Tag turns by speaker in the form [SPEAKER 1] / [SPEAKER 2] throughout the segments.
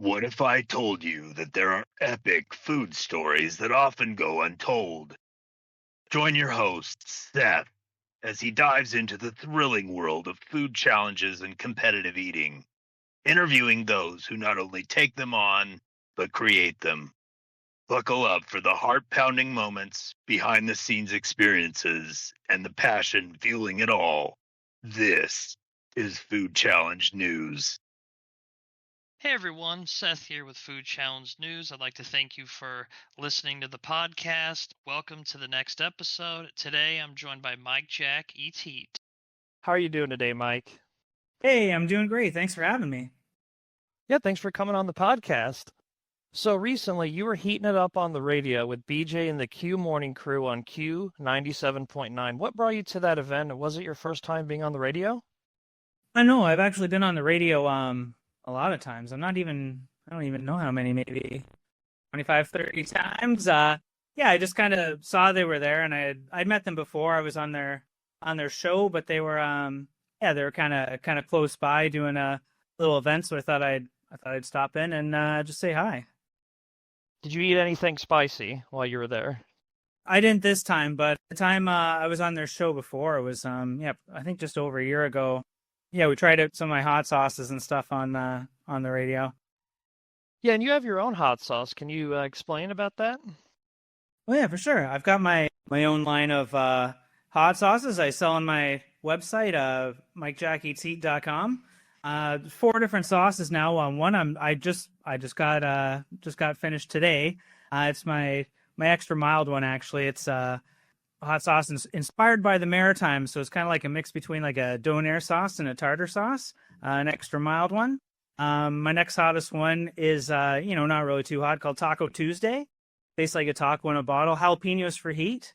[SPEAKER 1] What if I told you that there are epic food stories that often go untold? Join your host, Seth, as he dives into the thrilling world of food challenges and competitive eating, interviewing those who not only take them on, but create them. Buckle up for the heart pounding moments, behind the scenes experiences, and the passion fueling it all. This is Food Challenge News.
[SPEAKER 2] Hey everyone, Seth here with Food Challenge News. I'd like to thank you for listening to the podcast. Welcome to the next episode. Today I'm joined by Mike Jack Eats Heat. How are you doing today, Mike?
[SPEAKER 3] Hey, I'm doing great. Thanks for having me.
[SPEAKER 2] Yeah, thanks for coming on the podcast. So recently you were heating it up on the radio with BJ and the Q Morning Crew on Q 97.9. What brought you to that event? Was it your first time being on the radio?
[SPEAKER 3] I know I've actually been on the radio a lot of times. I don't even know how many, maybe 25, 30 times. Yeah, I just kind of saw they were there and I'd met them before. I was on their show, but they were they were kind of close by doing a little event, so I thought I'd stop in and just say hi.
[SPEAKER 2] Did you eat anything spicy while you were there?
[SPEAKER 3] I didn't this time, but the time I was on their show before, it was I think just over a year ago. Yeah, we tried out some of my hot sauces and stuff on the radio.
[SPEAKER 2] Yeah, and you have your own hot sauce. Can you explain about that?
[SPEAKER 3] Oh yeah, for sure. I've got my own line of hot sauces I sell on my website, MikeJackEatsHeat.com. 4 different sauces now. One I just got finished today. It's my extra mild one actually. It's hot sauce inspired by the Maritimes, so it's kind of like a mix between like a donair sauce and a tartar sauce, an extra mild one. My next hottest one is not really too hot, called Taco Tuesday. Tastes like a taco in a bottle. Jalapenos for heat.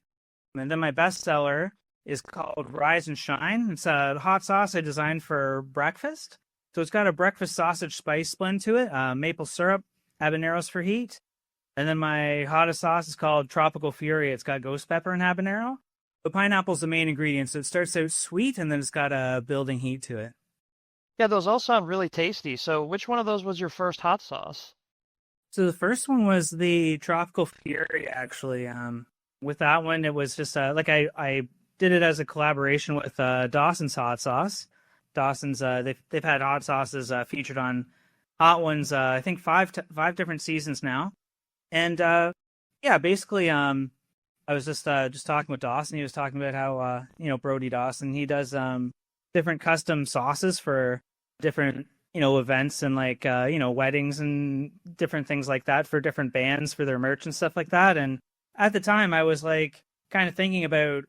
[SPEAKER 3] And then my best seller is called Rise and Shine. It's a hot sauce I designed for breakfast. So it's got a breakfast sausage spice blend to it, maple syrup, habaneros for heat. And then my hottest sauce is called Tropical Fury. It's got ghost pepper and habanero. The pineapple's the main ingredient, so it starts out sweet, and then it's got a building heat to it.
[SPEAKER 2] Yeah, those all sound really tasty. So which one of those was your first hot sauce?
[SPEAKER 3] So the first one was the Tropical Fury, actually. With that one, it was just I did it as a collaboration with Dawson's Hot Sauce. Dawson's they've had hot sauces featured on Hot Ones I think five different seasons now. And basically, I was just talking with Dawson. He was talking about how Brody Dawson, he does different custom sauces for different events and like weddings and different things like that for different bands for their merch and stuff like that. And at the time, I was like kind of thinking about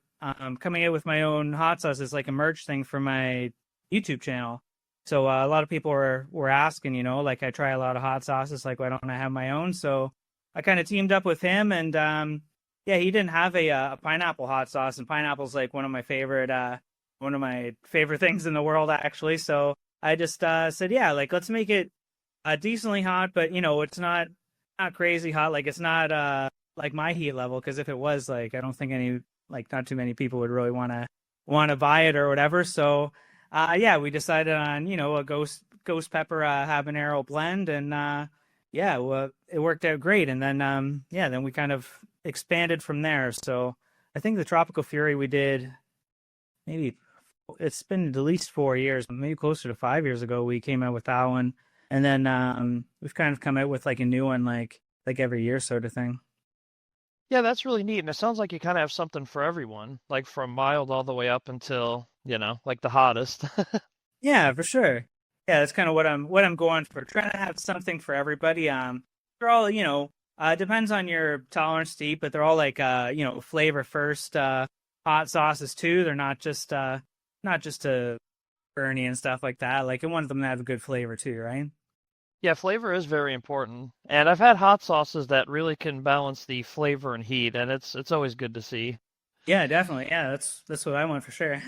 [SPEAKER 3] coming out with my own hot sauces, like a merch thing for my YouTube channel. So a lot of people were asking, like I try a lot of hot sauces, like why don't I have my own? So I kind of teamed up with him, and he didn't have a pineapple hot sauce, and pineapple's like one of my favorite things in the world, actually. So I just said, yeah, like let's make it decently hot, but it's not crazy hot, like it's not like my heat level, because if it was, like I don't think not too many people would really want to buy it or whatever. So we decided on a ghost pepper habanero blend, and it worked out great. And then, then we kind of expanded from there. So I think the Tropical Fury we did, maybe it's been at least 4 years, maybe closer to 5 years ago, we came out with that one. And then we've kind of come out with like a new one, like every year sort of thing.
[SPEAKER 2] Yeah, that's really neat. And it sounds like you kind of have something for everyone, like from mild all the way up until, like the hottest.
[SPEAKER 3] Yeah, for sure. Yeah, that's kind of what I'm going for. Trying to have something for everybody. They're all, depends on your tolerance to eat, but they're all like, flavor first hot sauces too. They're not just to burny and stuff like that. Like I want them to have a good flavor too, right?
[SPEAKER 2] Yeah, flavor is very important. And I've had hot sauces that really can balance the flavor and heat, and it's always good to see.
[SPEAKER 3] Yeah, definitely. Yeah, that's what I want for sure.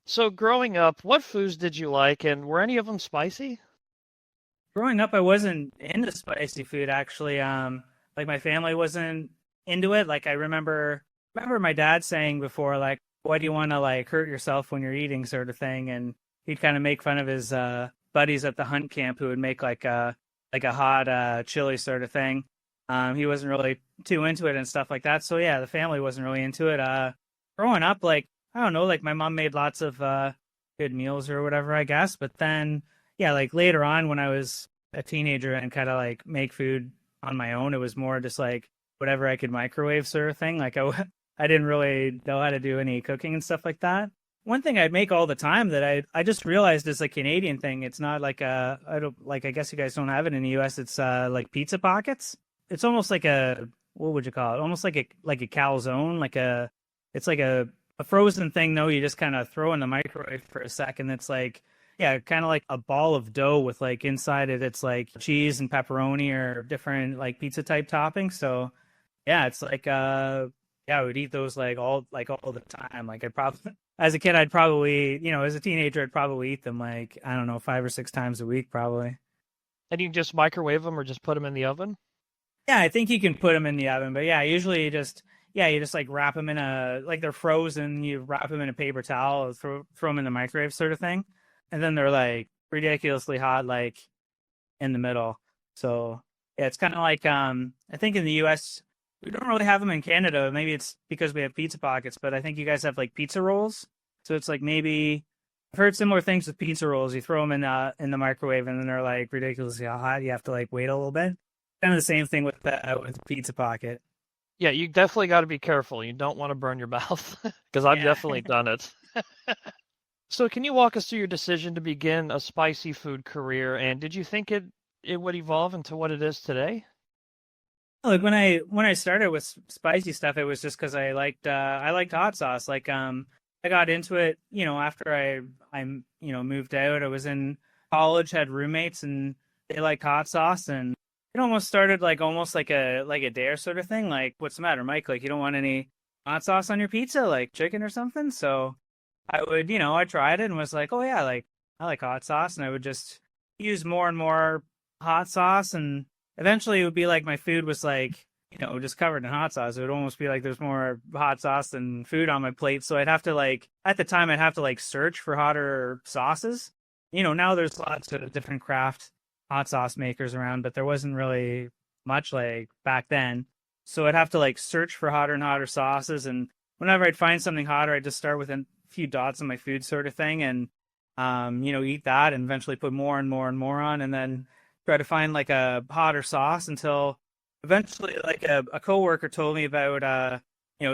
[SPEAKER 2] So growing up, what foods did you like, and were any of them spicy?
[SPEAKER 3] Growing up, I wasn't into spicy food actually. Like my family wasn't into it. Like I remember my dad saying before, like, "Why do you want to like hurt yourself when you're eating?" sort of thing, and he'd kind of make fun of his buddies at the hunt camp who would make like like a hot chili sort of thing. He wasn't really too into it and stuff like that. So yeah, the family wasn't really into it. Growing up, like I don't know, like my mom made lots of good meals or whatever, I guess. But then yeah, like later on when I was a teenager and kind of like make food on my own, it was more just like whatever I could microwave sort of thing. Like I didn't really know how to do any cooking and stuff like that. One thing I'd make all the time that I just realized is a Canadian thing. It's not like I don't like I guess you guys don't have it in the US. It's like pizza pockets. It's almost like a what would you call it? Almost like a calzone, it's like a frozen thing though. You just kind of throw in the microwave for a second. It's like yeah, kind of like a ball of dough with like inside it it's like cheese and pepperoni or different like pizza type toppings. So yeah, it's like yeah, I would eat those like all the time. Like I'd probably as a kid I'd probably, as a teenager I'd probably eat them like I don't know, 5 or 6 times a week probably.
[SPEAKER 4] And you just microwave them or just put them in the oven?
[SPEAKER 3] Yeah, I think you can put them in the oven, but yeah, usually you just like wrap them in like they're frozen, you wrap them in a paper towel, throw them in the microwave sort of thing. And then they're like ridiculously hot like in the middle. So, yeah, it's kind of like I think in the US we don't really have them in Canada. Maybe it's because we have pizza pockets, but I think you guys have like pizza rolls. So it's like maybe I've heard similar things with pizza rolls. You throw them in the microwave and then they're like ridiculously hot. You have to like wait a little bit. Kind of the same thing with pizza pocket.
[SPEAKER 4] Yeah, you definitely got to be careful. You don't want to burn your mouth because I've definitely done it. So can you walk us through your decision to begin a spicy food career, and did you think it would evolve into what it is today?
[SPEAKER 3] Like when I started with spicy stuff, it was just because I liked hot sauce. Like I got into it, after I moved out. I was in college, had roommates, and they liked hot sauce, and it almost started like almost like a dare sort of thing. Like, what's the matter, Mike? Like, you don't want any hot sauce on your pizza, like chicken or something? So I would, I tried it and was like, oh yeah, like I like hot sauce, and I would just use more and more hot sauce, and eventually it would be like my food was like, just covered in hot sauce. It would almost be like there's more hot sauce than food on my plate. So I'd have to like at the time I'd have to like search for hotter sauces. Now there's lots of different craft hot sauce makers around, but there wasn't really much like back then. So I'd have to like search for hotter and hotter sauces, and whenever I'd find something hotter, I'd just start with a few dots on my food sort of thing, and eat that, and eventually put more and more and more on, and then try to find like a hotter sauce until eventually like a coworker told me about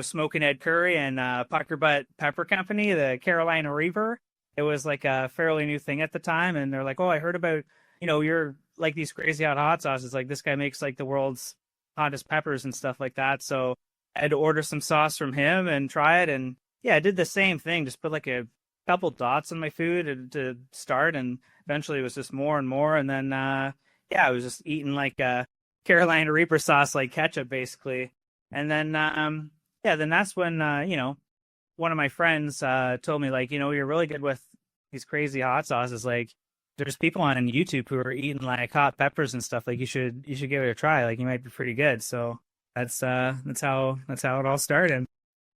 [SPEAKER 3] Smoking Ed Curry and Pucker Butt Pepper Company, the Carolina Reaper. It was like a fairly new thing at the time, and they're like, oh, I heard about you're like these crazy hot sauces. Like this guy makes like the world's hottest peppers and stuff like that. So I had to order some sauce from him and try it. And yeah, I did the same thing. Just put like a couple dots on my food to start. And eventually it was just more and more. And then, I was just eating like Carolina Reaper sauce, like ketchup basically. And then, then that's when, one of my friends told me like, you're really good with these crazy hot sauces. Like, there's people on YouTube who are eating like hot peppers and stuff. Like you should give it a try. Like you might be pretty good. So that's how it all started.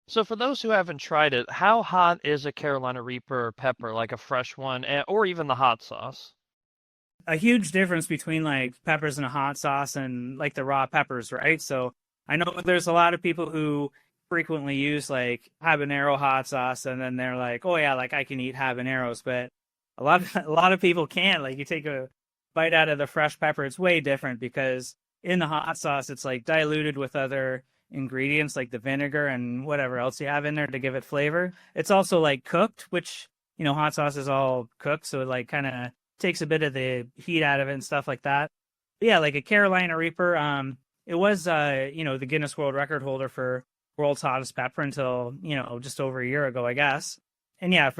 [SPEAKER 4] So for those who haven't tried it, how hot is a Carolina Reaper pepper, like a fresh one, or even the hot sauce?
[SPEAKER 3] A huge difference between like peppers in a hot sauce and like the raw peppers, right? So I know there's a lot of people who frequently use like habanero hot sauce, and then they're like, oh yeah, like I can eat habaneros, but a lot of people can't. Like you take a bite out of the fresh pepper, it's way different because in the hot sauce it's like diluted with other ingredients like the vinegar and whatever else you have in there to give it flavor. It's also like cooked, which hot sauce is all cooked, so it like kind of takes a bit of the heat out of it and stuff like that. But yeah, like a Carolina Reaper, it was the Guinness World Record holder for world's hottest pepper until just over a year ago, I guess. And yeah,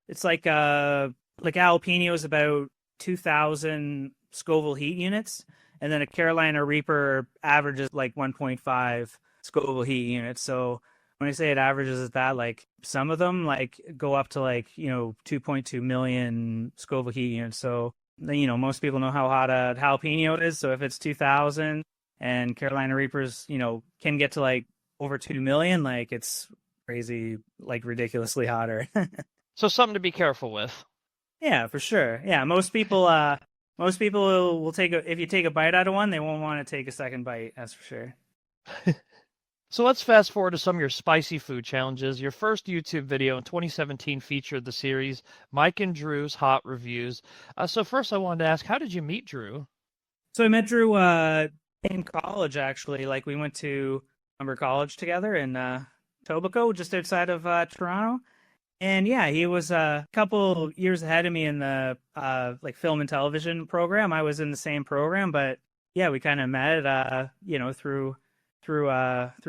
[SPEAKER 3] it's like jalapeno is about 2,000 Scoville heat units, and then a Carolina Reaper averages like 1.5 Scoville heat units. So when I say it averages at that, like some of them like go up to like 2.2 million Scoville heat units. So most people know how hot a jalapeno is. So if it's 2,000 and Carolina Reapers can get to like over 2 million, like it's crazy, like ridiculously hotter.
[SPEAKER 4] So something to be careful with.
[SPEAKER 3] Yeah, for sure. Yeah, most people Most people will take if you take a bite out of one, they won't want to take a second bite. That's for sure.
[SPEAKER 4] So let's fast forward to some of your spicy food challenges. Your first YouTube video in 2017 featured the series Mike and Drew's Hot Reviews. So first I wanted to ask, how did you meet Drew?
[SPEAKER 3] So I met Drew in college, actually. Like we went to Humber College together in Etobicoke, just outside of Toronto. And yeah, he was a couple years ahead of me in the like film and television program. I was in the same program, but yeah, we kind of met through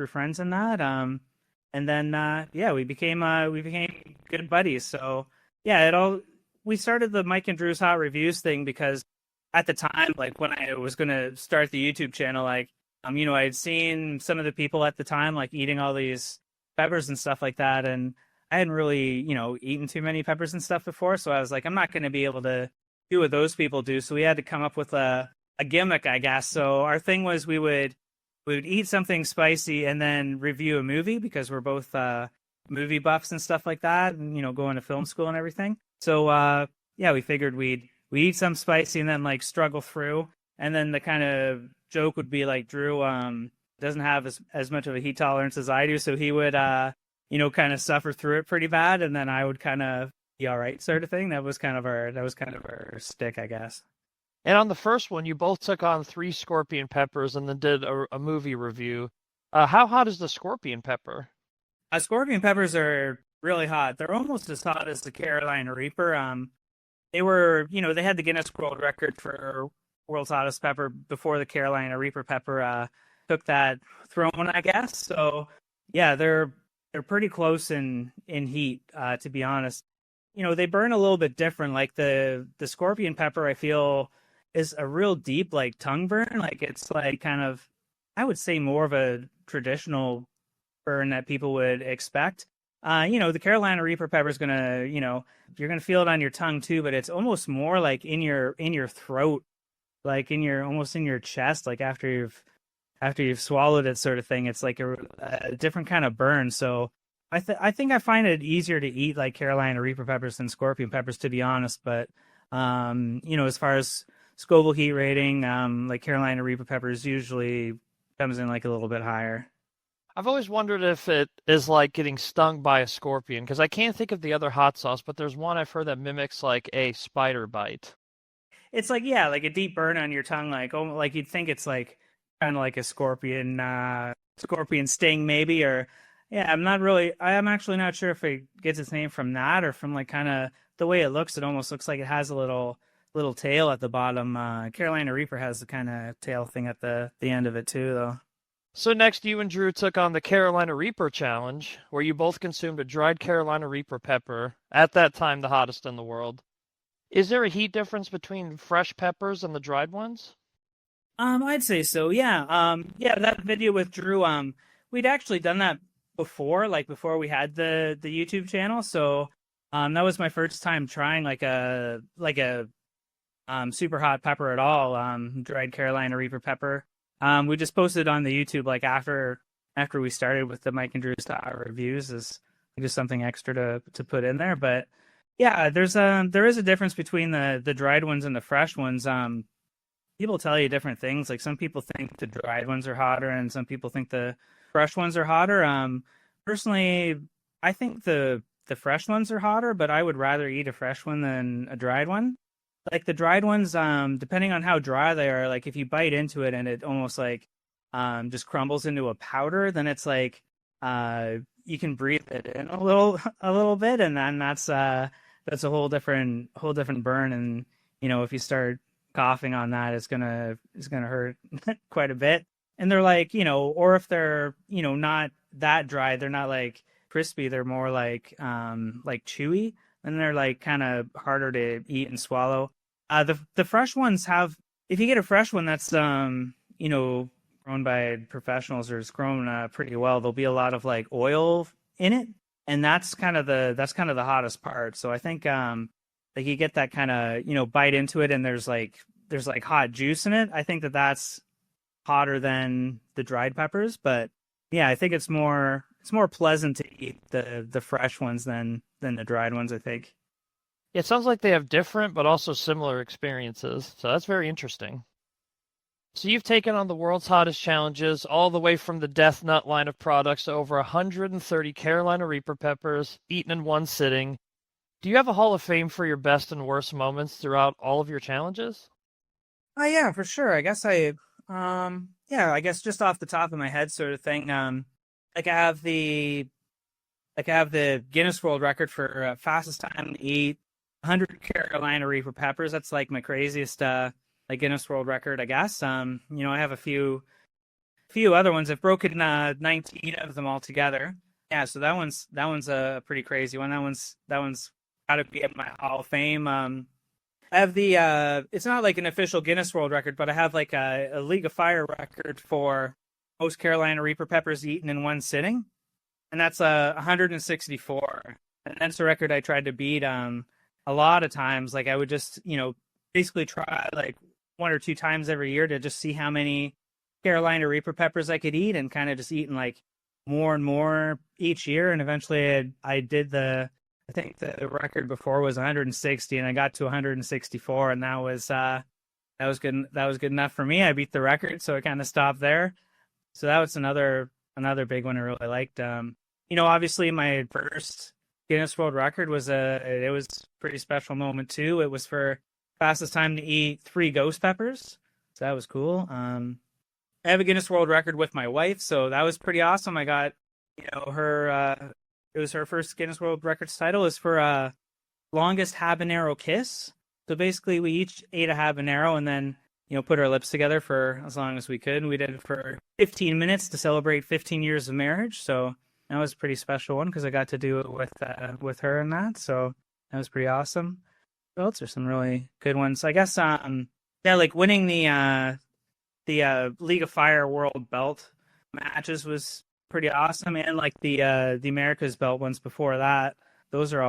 [SPEAKER 3] friends and that. And then yeah, we became good buddies. So yeah, we started the Mike and Drew's Hot Reviews thing because at the time, like when I was gonna start the YouTube channel, like I'd seen some of the people at the time like eating all these peppers and stuff like that, and I hadn't really, eaten too many peppers and stuff before, so I was like, I'm not going to be able to do what those people do. So we had to come up with a gimmick, I guess. So our thing was we would eat something spicy and then review a movie because we're both movie buffs and stuff like that, and going to film school and everything. So yeah, we figured we'd eat some spicy and then like struggle through, and then the kind of joke would be like Drew doesn't have as much of a heat tolerance as I do, so he would kind of suffer through it pretty bad, and then I would kind of be all right, sort of thing. That was kind of our stick, I guess.
[SPEAKER 4] And on the first one, you both took on 3 scorpion peppers and then did a movie review. How hot is the scorpion pepper?
[SPEAKER 3] Scorpion peppers are really hot. They're almost as hot as the Carolina Reaper. They were, they had the Guinness World Record for world's hottest pepper before the Carolina Reaper pepper took that throne, I guess. So yeah, they're pretty close in heat, to be honest. They burn a little bit different. Like the scorpion pepper, I feel is a real deep like tongue burn. Like it's like kind of, I would say, more of a traditional burn that people would expect. The Carolina Reaper pepper is gonna, you're gonna feel it on your tongue too, but it's almost more like in your throat, like almost in your chest, like after you've swallowed it, sort of thing. It's like a different kind of burn. So I think I find it easier to eat like Carolina Reaper peppers than scorpion peppers, to be honest. But as far as Scoville heat rating, like Carolina Reaper peppers usually comes in like a little bit higher.
[SPEAKER 4] I've always wondered if it is like getting stung by a scorpion, because I can't think of the other hot sauce, but there's one I've heard that mimics like a spider bite.
[SPEAKER 3] It's like, yeah, like a deep burn on your tongue, like you'd think it's like kind of like a scorpion sting maybe, or yeah, I'm actually not sure if it gets its name from that or from like kind of the way it looks. It almost looks like it has a little tail at the bottom. Carolina Reaper has the kind of tail thing at the end of it too, though.
[SPEAKER 4] So next, you and Drew took on the Carolina Reaper Challenge, where you both consumed a dried Carolina Reaper pepper, at that time the hottest in the world. Is there a heat difference between fresh peppers and the dried ones?
[SPEAKER 3] I'd say so. Yeah. Yeah. That video with Drew. We'd actually done that before, like before we had the YouTube channel. So, that was my first time trying like a super hot pepper at all. Dried Carolina Reaper pepper. We just posted on the YouTube like after we started with the Mike and Drew's reviews is just something extra to put in there. But yeah, there is a difference between the dried ones and the fresh ones. People tell you different things. Like some people think the dried ones are hotter, and some people think the fresh ones are hotter. Personally, I think the fresh ones are hotter, but I would rather eat a fresh one than a dried one. Like the dried ones, depending on how dry they are, like if you bite into it and it almost like just crumbles into a powder, then it's like you can breathe it in a little bit, and then that's a whole different burn. And if you start coughing on that, it's gonna hurt quite a bit. And they're like, or if they're not that dry, they're not like crispy, they're more like chewy, and they're like kind of harder to eat and swallow. The fresh ones have, if you get a fresh one that's grown by professionals or is grown pretty well, there'll be a lot of like oil in it, and that's kind of the hottest part. So I think like you get that kind of bite into it, and there's like hot juice in it. I think that's hotter than the dried peppers, but yeah, I think it's more pleasant to eat the fresh ones than the dried ones, I think.
[SPEAKER 4] It sounds like they have different but also similar experiences, so that's very interesting. So you've taken on the world's hottest challenges, all the way from the Death Nut line of products to over 130 Carolina Reaper peppers, eaten in one sitting. Do you have a Hall of Fame for your best and worst moments throughout all of your challenges?
[SPEAKER 3] Oh yeah, for sure. I guess just off the top of my head, sort of thing. Like I have the like I have the Guinness World Record for fastest time to eat 100 Carolina Reaper peppers. That's like my craziest like Guinness World Record, I guess. I have a few other ones. I've broken 19 of them all together. Yeah, so that one's a pretty crazy one. That one's got to be in my Hall of Fame. I have the it's not like an official Guinness World Record, but I have like a League of Fire record for most Carolina Reaper peppers eaten in one sitting, and that's 164. And that's a record I tried to beat a lot of times. Like I would just basically try like one or two times every year to just see how many Carolina Reaper peppers I could eat, and kind of just eating like more and more each year. And eventually I did I think the record before was 160, and I got to 164, and that was good. That was good enough for me. I beat the record, so I kind of stopped there. So that was another big one I really liked. Obviously my first Guinness World Record was it was a pretty special moment too. It was for fastest time to eat 3 ghost peppers, so that was cool. I have a Guinness World Record with my wife, so that was pretty awesome. I got her. It was her first Guinness World Records title. Is for longest habanero kiss. So basically, we each ate a habanero and then put our lips together for as long as we could. And we did it for 15 minutes to celebrate 15 years of marriage. So that was a pretty special one because I got to do it with her and that. So that was pretty awesome. What else are some really good ones? I guess like winning the League of Fire World Belt matches was pretty awesome, and like the America's Belt ones before that, those are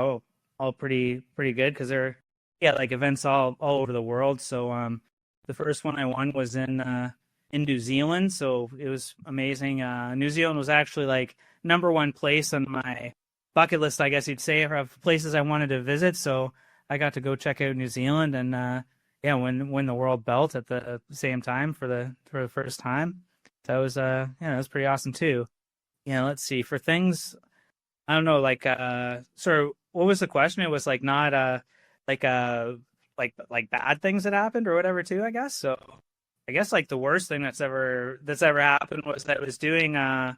[SPEAKER 3] all pretty good because they're like events all over the world. So the first one I won was in New Zealand, so it was amazing. New Zealand was actually like number one place on my bucket list, I guess you'd say, of places I wanted to visit. So I got to go check out New Zealand and win the world belt at the same time for the first time. So that was that was pretty awesome too. Let's see. For things, I don't know, like sort of what was the question? It was like not like like bad things that happened or whatever too, I guess. So I guess like the worst thing that's ever happened was that I was doing the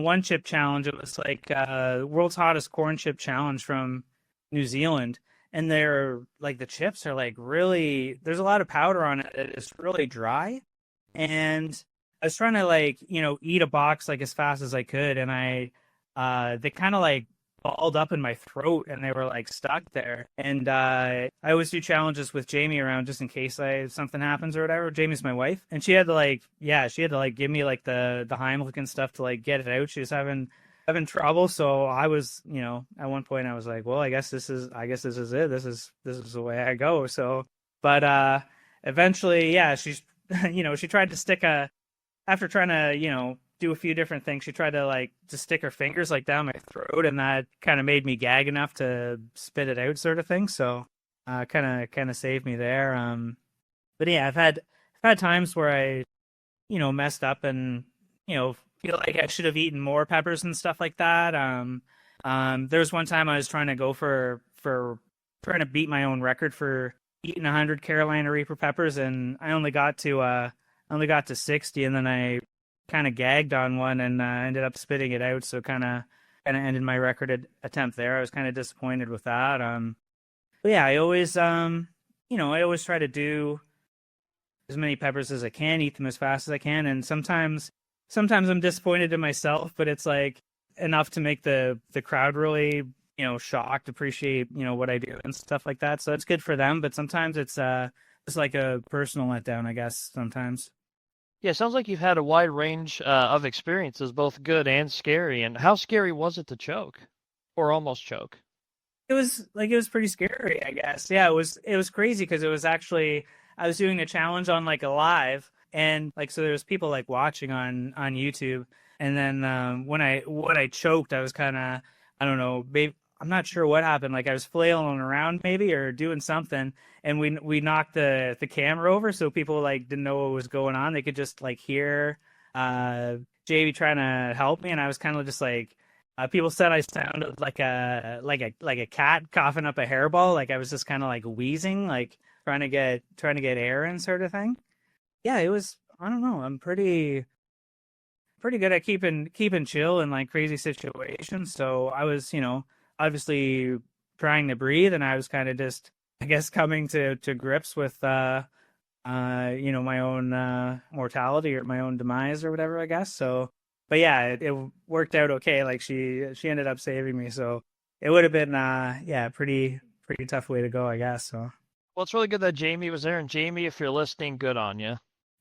[SPEAKER 3] one chip challenge. It was like world's hottest corn chip challenge from New Zealand. And they're like the chips are like really there's a lot of powder on it. It's really dry. And I was trying to like, eat a box like as fast as I could, and they kind of like balled up in my throat and they were like stuck there. And I always do challenges with Jamie around just in case something happens or whatever. Jamie's my wife, and she had to give me like the Heimlich and stuff to like get it out. She was having trouble, so I was, at one point I was like, well, I guess this is it. This is the way I go. So, but eventually, she's, she tried to stick after trying to, do a few different things, she tried to like just stick her fingers like down my throat, and that kind of made me gag enough to spit it out, sort of thing. So, kind of saved me there. But yeah, I've had times where I, messed up and, feel like I should have eaten more peppers and stuff like that. There was one time I was trying to go for trying to beat my own record for eating 100 Carolina Reaper peppers, and I only got to 60, and then I kind of gagged on one and ended up spitting it out. So kind of ended my record attempt there. I was kind of disappointed with that. But yeah, I always try to do as many peppers as I can, eat them as fast as I can, and sometimes I'm disappointed in myself, but it's like enough to make the crowd really, shocked, appreciate, what I do and stuff like that. So it's good for them, but sometimes it's like a personal letdown, I guess, sometimes.
[SPEAKER 4] Yeah, it sounds like you've had a wide range of experiences, both good and scary. And how scary was it to choke, or almost choke?
[SPEAKER 3] It was pretty scary, I guess. Yeah, it was crazy because it was actually I was doing a challenge on like a live, and like so there was people like watching on YouTube, and then when I choked, I was kind of I don't know, maybe I'm not sure what happened. Like I was flailing around maybe or doing something, and we knocked the camera over, so people like didn't know what was going on. They could just like hear JV trying to help me, and I was kind of just like. People said I sounded like a cat coughing up a hairball. Like I was just kind of like wheezing, like trying to get air in, sort of thing. Yeah, it was. I don't know. I'm pretty good at keeping chill in like crazy situations. So I was, obviously trying to breathe, and I was kind of just, I guess, coming to grips with, my own mortality or my own demise or whatever, I guess. So, but yeah, it worked out okay. Like she ended up saving me. So it would have been, pretty tough way to go, I guess. So
[SPEAKER 4] Well, it's really good that Jamie was there, and Jamie, if you're listening, good on you.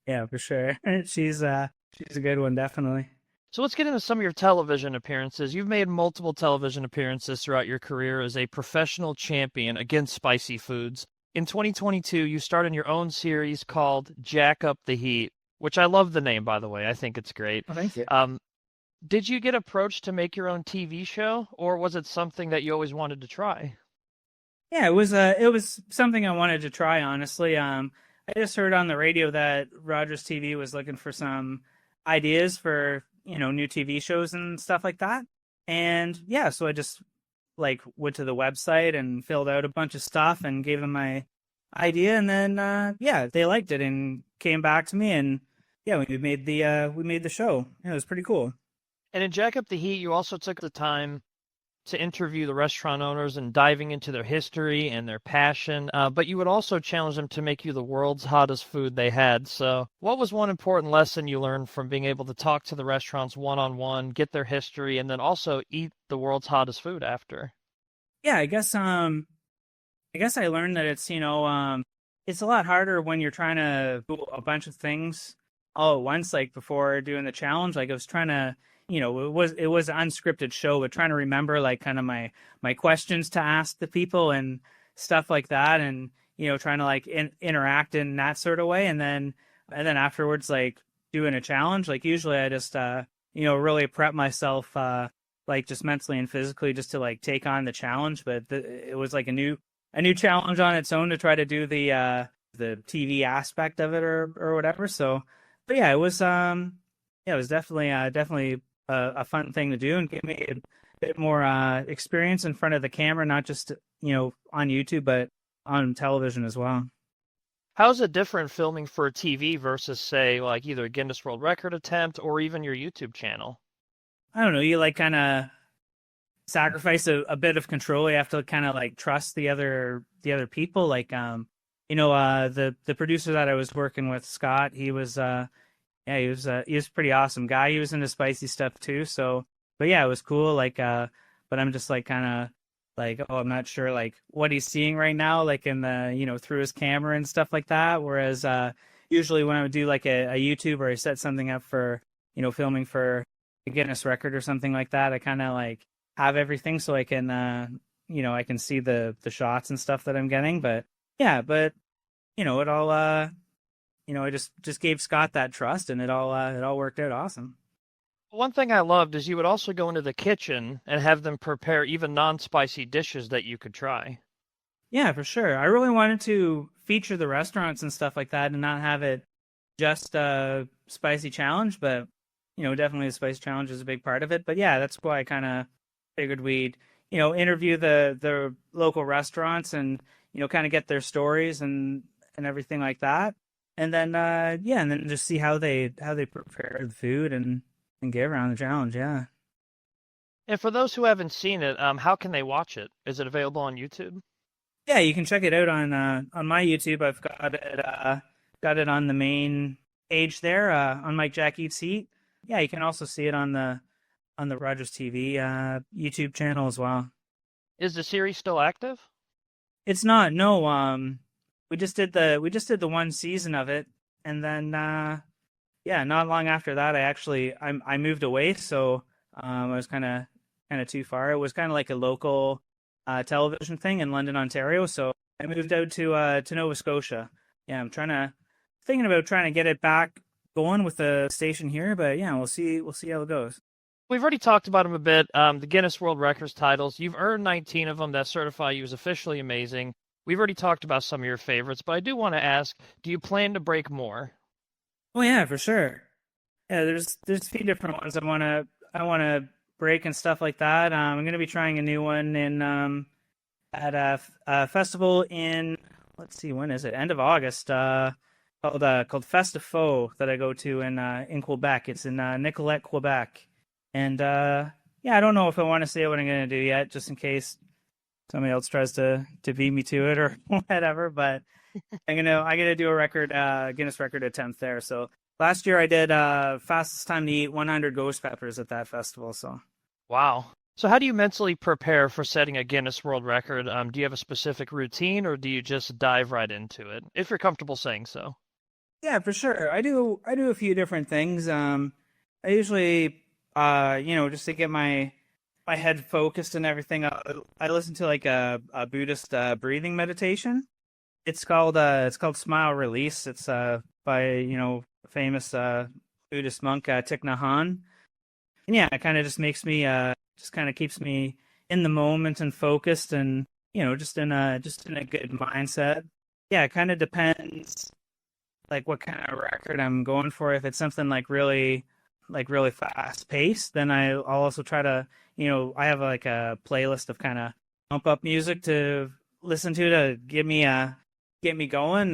[SPEAKER 3] yeah, for sure. She's a good one, definitely.
[SPEAKER 4] So let's get into some of your television appearances. You've made multiple television appearances throughout your career as a professional champion against spicy foods. In 2022, you starred in your own series called Jack Up the Heat, which I love the name, by the way. I think it's great.
[SPEAKER 3] Oh, thank you.
[SPEAKER 4] Did you get approached to make your own TV show, or was it something that you always wanted to try?
[SPEAKER 3] Yeah, it was something I wanted to try, honestly. I just heard on the radio that Rogers TV was looking for some ideas for, new TV shows and stuff like that. And yeah, so I just like went to the website and filled out a bunch of stuff and gave them my idea, and then yeah, they liked it and came back to me, and yeah, we made the show. Yeah, it was pretty cool.
[SPEAKER 4] And in Jack Up the Heat, you also took the time to interview the restaurant owners and diving into their history and their passion, but you would also challenge them to make you the world's hottest food they had. So what was one important lesson you learned from being able to talk to the restaurants one-on-one, get their history, and then also eat the world's hottest food after?
[SPEAKER 3] Yeah, I guess I learned that it's a lot harder when you're trying to do a bunch of things all at once. Like before doing the challenge, like I was trying to, it was an unscripted show, but trying to remember like kind of my questions to ask the people and stuff like that, and trying to like interact in that sort of way, and then afterwards like doing a challenge. Like usually I just really prep myself like just mentally and physically just to like take on the challenge, but it was like a new challenge on its own to try to do the TV aspect of it or whatever. So, but yeah, it was definitely a fun thing to do and gave me a bit more experience in front of the camera, not just on YouTube, but on television as well.
[SPEAKER 4] How's it different filming for TV versus, say, like either a Guinness World Record attempt or even your YouTube channel?
[SPEAKER 3] I don't know. You like kind of sacrifice a bit of control. You have to kind of like trust the other people. Like the producer that I was working with, Scott, he was he was a pretty awesome guy. He was into spicy stuff too. So, but yeah, it was cool. Like but I'm just like kind of like, oh, I'm not sure like what he's seeing right now, like in the through his camera and stuff like that. Whereas usually when I would do like a YouTube or I set something up for filming for a Guinness record or something like that, I kind of like have everything so I can I can see the shots and stuff that I'm getting. But yeah, but it all I just gave Scott that trust, and it all worked out awesome.
[SPEAKER 4] One thing I loved is you would also go into the kitchen and have them prepare even non-spicy dishes that you could try.
[SPEAKER 3] Yeah, for sure. I really wanted to feature the restaurants and stuff like that and not have it just a spicy challenge, but definitely the spice challenge is a big part of it. But yeah, that's why I kind of figured we'd interview the local restaurants and kind of get their stories and everything like that, and then and then just see how they prepare the food and get around the challenge. Yeah.
[SPEAKER 4] And for those who haven't seen it, how can they watch it? Is it available on YouTube?
[SPEAKER 3] Yeah, you can check it out on my YouTube. I've got it on the main page there on Mike Jack Eats Heat. Yeah, you can also see it on the Rogers TV YouTube channel as well.
[SPEAKER 4] Is the series still active?
[SPEAKER 3] It's not. No. We just did the one season of it, and then not long after that, I moved away, so I was kind of too far. It was kind of like a local television thing in London, Ontario. So I moved out to Nova Scotia. Yeah, I'm thinking about trying to get it back going with the station here, but yeah, we'll see how it goes.
[SPEAKER 4] We've already talked about them a bit. The Guinness World Records titles. You've earned 19 of them that certify you as officially amazing. We've already talked about some of your favorites, but I do want to ask, do you plan to break more?
[SPEAKER 3] Oh yeah, for sure. Yeah, there's a few different ones I wanna break and stuff like that. I'm gonna be trying a new one in at a festival in, let's see, when is it? End of August. Called Festifaux that I go to in Quebec. It's in Nicollet, Quebec. And yeah, I don't know if I want to say what I'm gonna do yet, just in case somebody else tries to beat me to it or whatever. But I'm gonna do a record Guinness record attempt there. So last year I did fastest time to eat 100 ghost peppers at that festival. So
[SPEAKER 4] Wow. So how do you mentally prepare for setting a Guinness World Record? Do you have a specific routine, or do you just dive right into it, if you're comfortable saying so?
[SPEAKER 3] yeah, for sure. I do a few different things. I usually just to get my head focused and everything. I listen to like a Buddhist breathing meditation. It's called Smile Release. It's by famous Buddhist monk Thich Nhat Hanh. And yeah, it kind of just makes me just kind of keeps me in the moment and focused, and just in a good mindset. Yeah, it kind of depends like what kind of record I'm going for. If it's something like really fast paced, then I'll also try to, I have like a playlist of kind of pump up music to listen to get me going.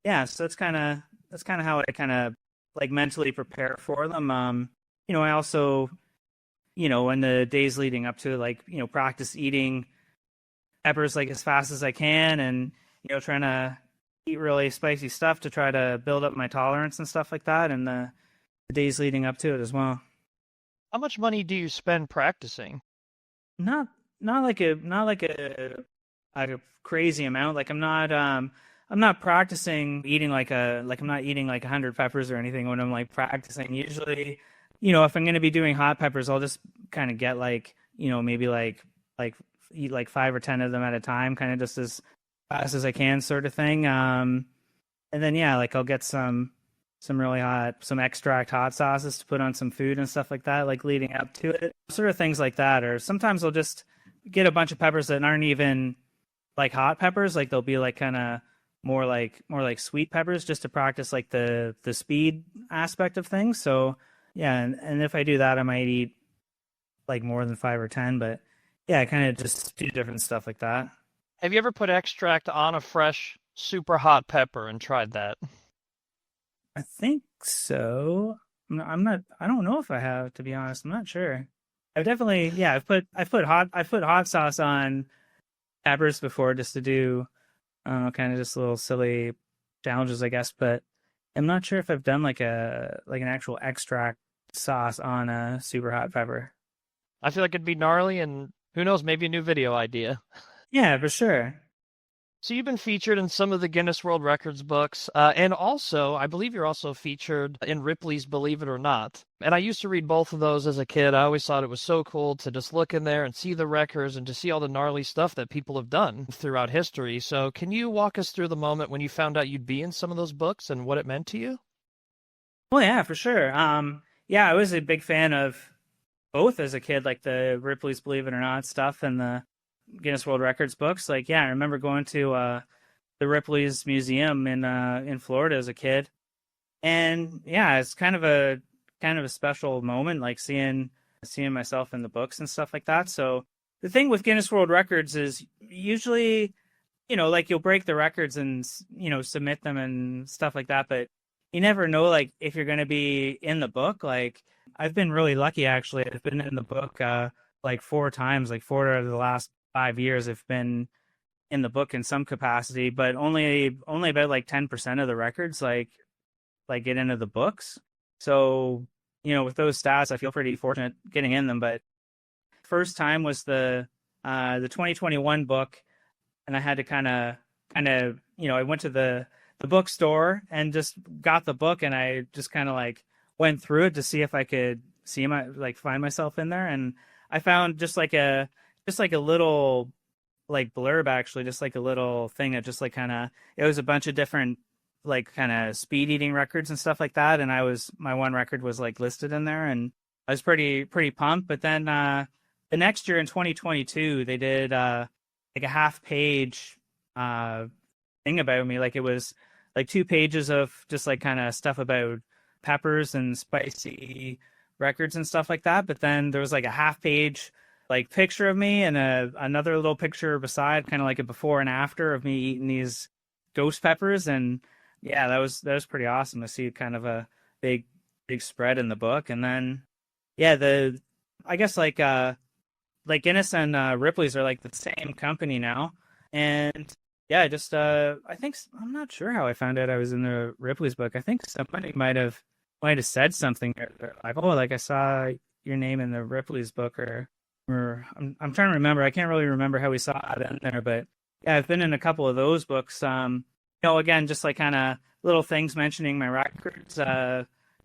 [SPEAKER 3] Yeah, so that's kind of how I kind of like mentally prepare for them. I also, in the days leading up to it, like, practice eating peppers like as fast as I can, and trying to eat really spicy stuff to try to build up my tolerance and stuff like that, and the days leading up to it as well.
[SPEAKER 4] How much money do you spend practicing?
[SPEAKER 3] Not not like a crazy amount. Like I'm not practicing eating like I'm not eating like 100 peppers or anything when I'm like practicing. Usually, if I'm gonna be doing hot peppers, I'll just kind of get like maybe like eat like 5 or 10 of them at a time, kind of just as fast as I can, sort of thing. And then yeah, like I'll get some extract hot sauces to put on some food and stuff like that, like leading up to it, sort of things like that. Or sometimes I'll just get a bunch of peppers that aren't even like hot peppers, like they'll be like kind of more like sweet peppers, just to practice like the speed aspect of things. So yeah, and if I do that, I might eat like more than 5 or 10. But yeah, I kind of just do different stuff like that.
[SPEAKER 4] Have you ever put extract on a fresh, super hot pepper and tried that?
[SPEAKER 3] I think so. I don't know if I have, to be honest. I'm not sure. I've definitely, yeah, I've put hot sauce on peppers before, just to do, I don't know, kind of just little silly challenges, I guess. But I'm not sure if I've done like an actual extract sauce on a super hot pepper.
[SPEAKER 4] I feel like it'd be gnarly, and who knows, maybe a new video idea.
[SPEAKER 3] Yeah, for sure.
[SPEAKER 4] So you've been featured in some of the Guinness World Records books, and also, I believe you're also featured in Ripley's Believe It or Not. And I used to read both of those as a kid. I always thought it was so cool to just look in there and see the records and to see all the gnarly stuff that people have done throughout history. So can you walk us through the moment when you found out you'd be in some of those books and what it meant to you?
[SPEAKER 3] Well, yeah, for sure. Yeah, I was a big fan of both as a kid, like the Ripley's Believe It or Not stuff and the Guinness World Records books. Like, yeah, I remember going to the Ripley's Museum in Florida as a kid, and yeah, it's kind of a special moment, like seeing myself in the books and stuff like that. So the thing with Guinness World Records is usually, like you'll break the records and submit them and stuff like that, but you never know like if you're going to be in the book. Like I've been really lucky, actually. I've been in the book like 4 times, like 4 out of the last 5 years. I've been in the book in some capacity, but only about like 10% of the records like get into the books. So with those stats, I feel pretty fortunate getting in them. But first time was the 2021 book, and I had to kind of I went to the bookstore and just got the book, and I just kind of like went through it to see if I could find myself in there. And I found just like a little like blurb, actually, just like a little thing that just like kind of, it was a bunch of different like kind of speed eating records and stuff like that, and my one record was like listed in there. And I was pretty pumped. But then the next year in 2022, they did like a half page thing about me. Like it was like 2 pages of just like kind of stuff about peppers and spicy records and stuff like that. But then there was like a half page like picture of me and another little picture beside, kind of like a before and after of me eating these ghost peppers. And yeah, that was pretty awesome to see kind of a big spread in the book. And then yeah, I guess like Guinness and Ripley's are like the same company now. And yeah, I just I think I'm not sure how I found out I was in the Ripley's book. I think somebody might have said something like, oh, like I saw your name in the Ripley's book, or I'm trying to remember. I can't really remember how we saw it in there, but yeah, I've been in a couple of those books. Again, just like kind of little things mentioning my records,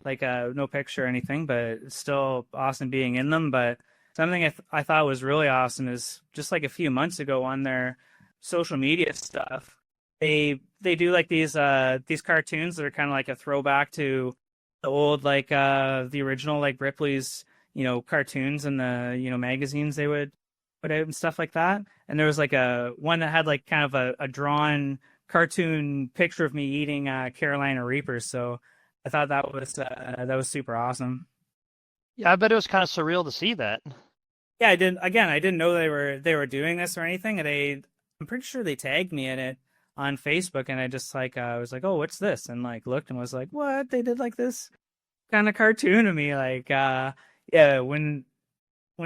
[SPEAKER 3] like no picture or anything, but it's still awesome being in them. But something I thought was really awesome is just like a few months ago on their social media stuff, they do like these cartoons that are kind of like a throwback to the old like the original like Ripley's cartoons and the magazines they would put out and stuff like that. And there was like a one that had like kind of a drawn cartoon picture of me eating Carolina Reapers. So I thought that was super awesome.
[SPEAKER 4] Yeah, I bet it was kind of surreal to see that.
[SPEAKER 3] Yeah, I didn't know they were doing this or anything. And I'm pretty sure they tagged me in it on Facebook, and I just like was like, oh, what's this? And like looked and was like, what? They did like this kind of cartoon of me, like yeah, when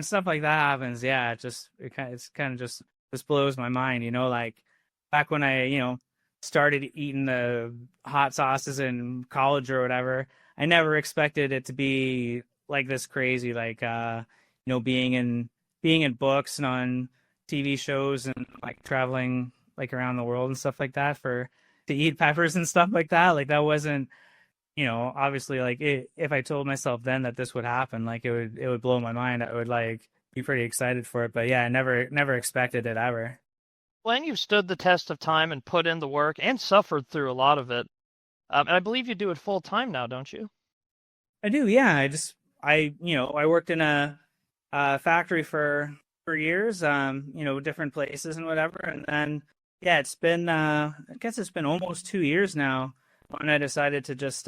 [SPEAKER 3] stuff like that happens, yeah, it kind of just blows my mind, like back when I started eating the hot sauces in college or whatever, I never expected it to be like this crazy, like being in books and on TV shows and like traveling like around the world and stuff like that to eat peppers and stuff like that. Like that wasn't, obviously like if I told myself then that this would happen, like it would blow my mind. I would like be pretty excited for it. But yeah, I never expected it ever.
[SPEAKER 4] When you've stood the test of time and put in the work and suffered through a lot of it, and I believe you do it full time now, don't you?
[SPEAKER 3] I do, yeah. I worked in a factory for years, different places and whatever, and then yeah, it's been I guess it's been almost 2 years now when I decided to just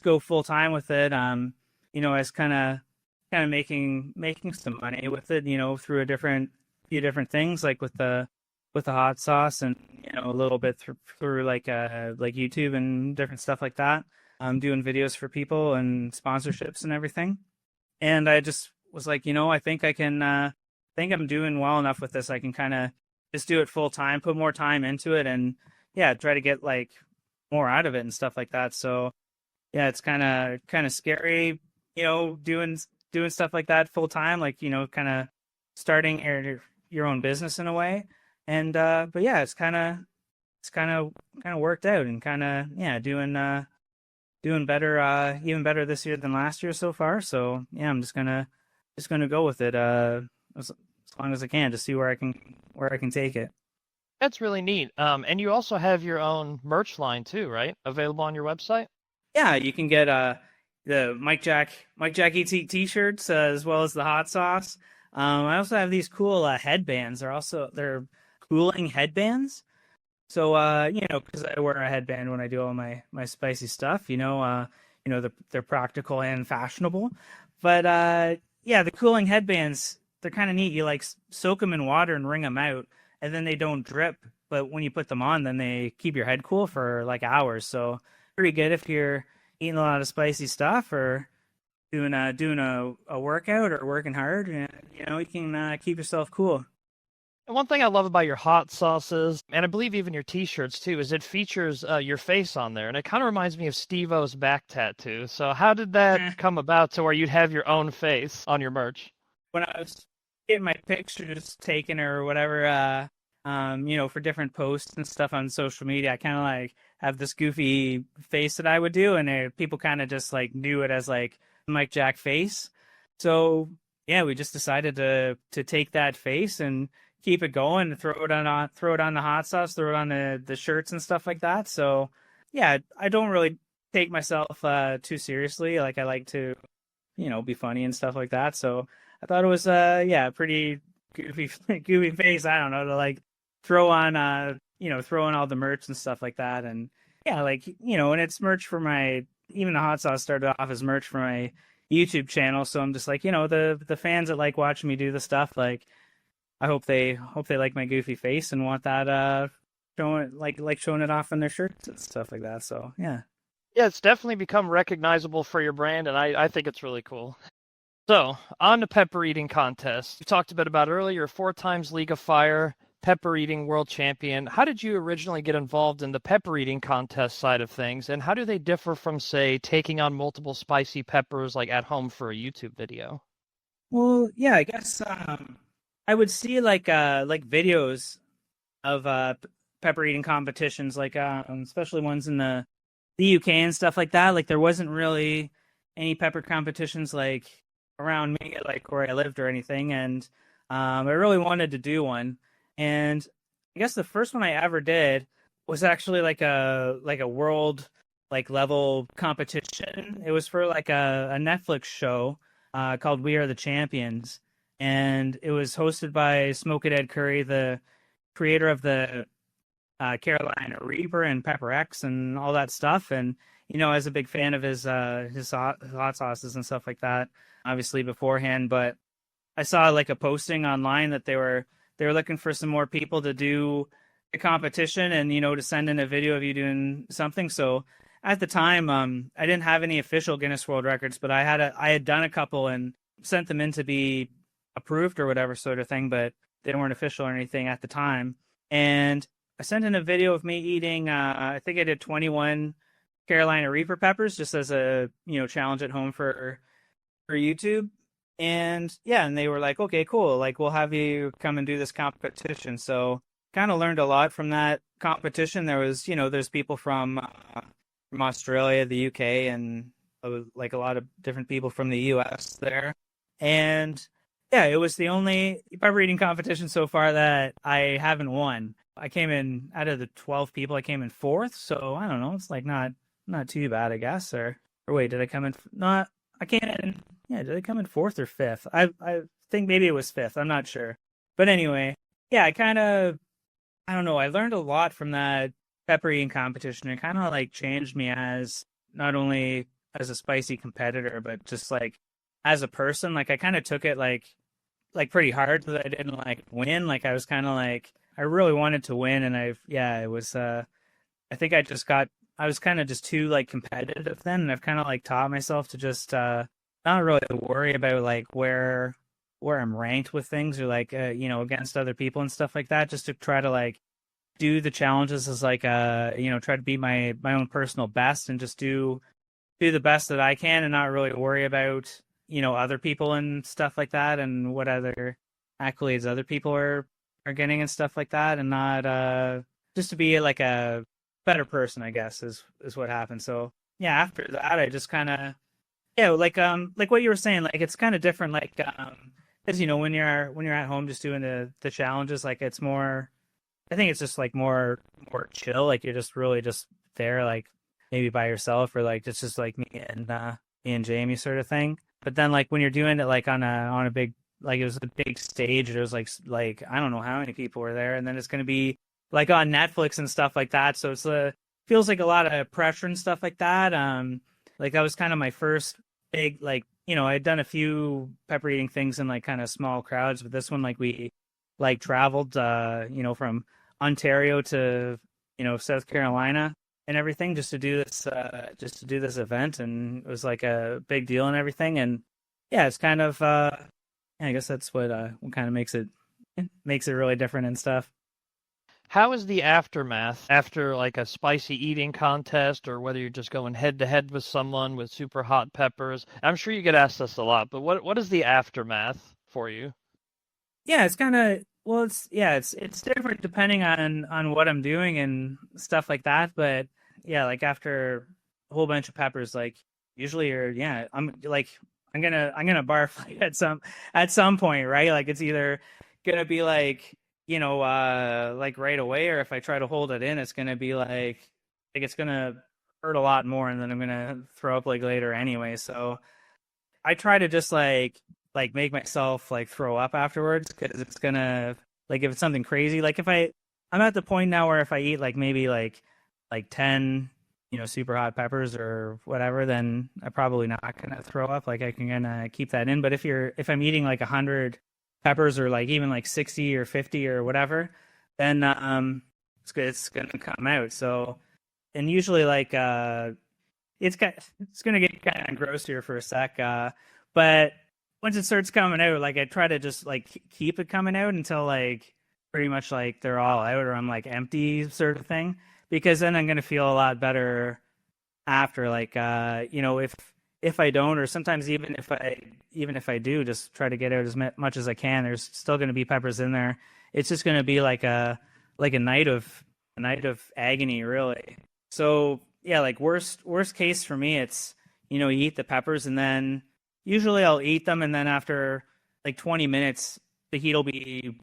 [SPEAKER 3] go full time with it. I was kind of making some money with it, through few different things, like with the hot sauce, and a little bit through like YouTube and different stuff like that. Doing videos for people and sponsorships and everything. And I just was like, I think think I'm doing well enough with this. I can kind of just do it full time, put more time into it, and yeah, try to get like more out of it and stuff like that. So yeah, it's kind of scary, doing stuff like that full time, like kind of starting your own business in a way. And but yeah, it's kind of worked out, and kind of yeah, doing better, even better this year than last year so far. So yeah, I'm just gonna go with it as long as I can to see where I can take it.
[SPEAKER 4] That's really neat. And you also have your own merch line too, right? Available on your website?
[SPEAKER 3] Yeah, you can get the Mike Jack Eats Eat t-shirts as well as the hot sauce. I also have these cool headbands. They're cooling headbands. So because I wear a headband when I do all my spicy stuff, they're practical and fashionable. But yeah, the cooling headbands, they're kind of neat. You like soak them in water and wring them out, and then they don't drip. But when you put them on, then they keep your head cool for like hours. So pretty good if you're eating a lot of spicy stuff or doing a workout or working hard. You can keep yourself cool.
[SPEAKER 4] And one thing I love about your hot sauces, and I believe even your t-shirts too, is it features your face on there. And it kind of reminds me of Steve-O's back tattoo. So how did that come about to where you'd have your own face on your merch?
[SPEAKER 3] When I was getting my pictures taken or whatever, for different posts and stuff on social media, I kind of like have this goofy face that I would do, and people kind of just like knew it as like Mike Jack face. So yeah, we just decided to take that face and keep it going, and throw it on the hot sauce, throw it on the shirts and stuff like that. So yeah, I don't really take myself too seriously. Like I like to be funny and stuff like that. So I thought it was pretty goofy goofy face. I don't know, to like throw on throw on all the merch and stuff like that. And yeah, like and it's merch for my, even the hot sauce started off as merch for my YouTube channel. So I'm just like, the fans that like watching me do the stuff, like I hope they like my goofy face and want that showing it off in their shirts and stuff like that. So yeah.
[SPEAKER 4] Yeah, it's definitely become recognizable for your brand, and I think it's really cool. So, on the pepper eating contest. We talked a bit about earlier, 4 times League of Fire pepper eating world champion. How did you originally get involved in the pepper eating contest side of things, and how do they differ from, say, taking on multiple spicy peppers like at home for a YouTube video?
[SPEAKER 3] Well, yeah, I guess I would see like videos of pepper eating competitions, like especially ones in the UK and stuff like that. Like there wasn't really any pepper competitions like around me, like where I lived or anything, and I really wanted to do one. And I guess the first one I ever did was actually like a world like level competition. It was for like a Netflix show called We Are the Champions, and it was hosted by Smoke It Ed Curry, the creator of the Carolina Reaper and Pepper X and all that stuff. And I was a big fan of his hot sauces and stuff like that, obviously beforehand. But I saw like a posting online that they were looking for some more people to do a competition and to send in a video of you doing something. So at the time, I didn't have any official Guinness World Records, but I had done a couple and sent them in to be approved or whatever sort of thing, but they weren't official or anything at the time. And I sent in a video of me eating, I think I did 21 Carolina Reaper peppers just as a, challenge at home for YouTube. And yeah, and they were like, okay, cool. Like, we'll have you come and do this competition. So kind of learned a lot from that competition. There was, there's people from Australia, the UK, and like a lot of different people from the US there. And yeah, it was the only pepper eating competition so far that I haven't won. I came in, out of the 12 people, I came in 4th. So I don't know. It's like not too bad, I guess. Or wait, did I come in? Not, I came in. Yeah, did I come in 4th or 5th? I think maybe it was 5th. I'm not sure. But anyway, yeah, I don't know. I learned a lot from that pepper eating competition. It kind of like changed me as not only as a spicy competitor, but just like as a person. Like I kind of took it like pretty hard that I didn't like win. Like I was kind of like, I really wanted to win, and it was I think I was kind of just too like competitive then, and I've kind of like taught myself to just not really worry about like where I'm ranked with things or like against other people and stuff like that, just to try to like do the challenges as like try to be my own personal best and just do the best that I can and not really worry about other people and stuff like that and what other accolades other people are getting and stuff like that, and not just to be like a better person, I guess, is what happened. So yeah, after that I just kind of like what you were saying, like it's kind of different, like because when you're at home just doing the challenges, like it's more, I think it's just like more chill, like you're just really just there, like maybe by yourself, or like it's just like me and Jamie sort of thing. But then like when you're doing it like on a big, like it was a big stage, there was like I don't know how many people were there, and then it's going to be like on Netflix and stuff like that, so it's feels like a lot of pressure and stuff like that. Like that was kind of my first big, like I'd done a few pepper eating things in like kind of small crowds, but this one, like we like traveled from Ontario to South Carolina and everything just to do this event, and it was like a big deal and everything. And yeah, it's kind of I guess that's what kind of makes it really different and stuff.
[SPEAKER 4] How is the aftermath after like a spicy eating contest, or whether you're just going head to head with someone with super hot peppers? I'm sure you get asked this a lot, but what is the aftermath for you?
[SPEAKER 3] Yeah, it's kind of, well, it's different depending on what I'm doing and stuff like that. But yeah, like after a whole bunch of peppers, like usually I'm gonna barf like at some point, right? Like it's either gonna be like like right away, or if I try to hold it in, it's gonna be like it's gonna hurt a lot more, and then I'm gonna throw up like later anyway. So I try to just like make myself like throw up afterwards because it's gonna like if it's something crazy. Like if I'm at the point now where if I eat like maybe like 10 super hot peppers or whatever, then I'm probably not gonna throw up. Like I can gonna keep that in. But if I'm eating like 100 peppers or like even like 60 or 50 or whatever, then it's gonna come out. So and usually like it's gonna get kind of gross here for a sec, but once it starts coming out, like I try to just like keep it coming out until like pretty much like they're all out or I'm like empty sort of thing, because then I'm gonna feel a lot better after. Like if I don't, or sometimes even if I do, just try to get out as much as I can. There's still gonna be peppers in there. It's just gonna be like a night of agony, really. So yeah, like worst case for me, it's you eat the peppers and then usually I'll eat them and then after like 20 minutes the heat will be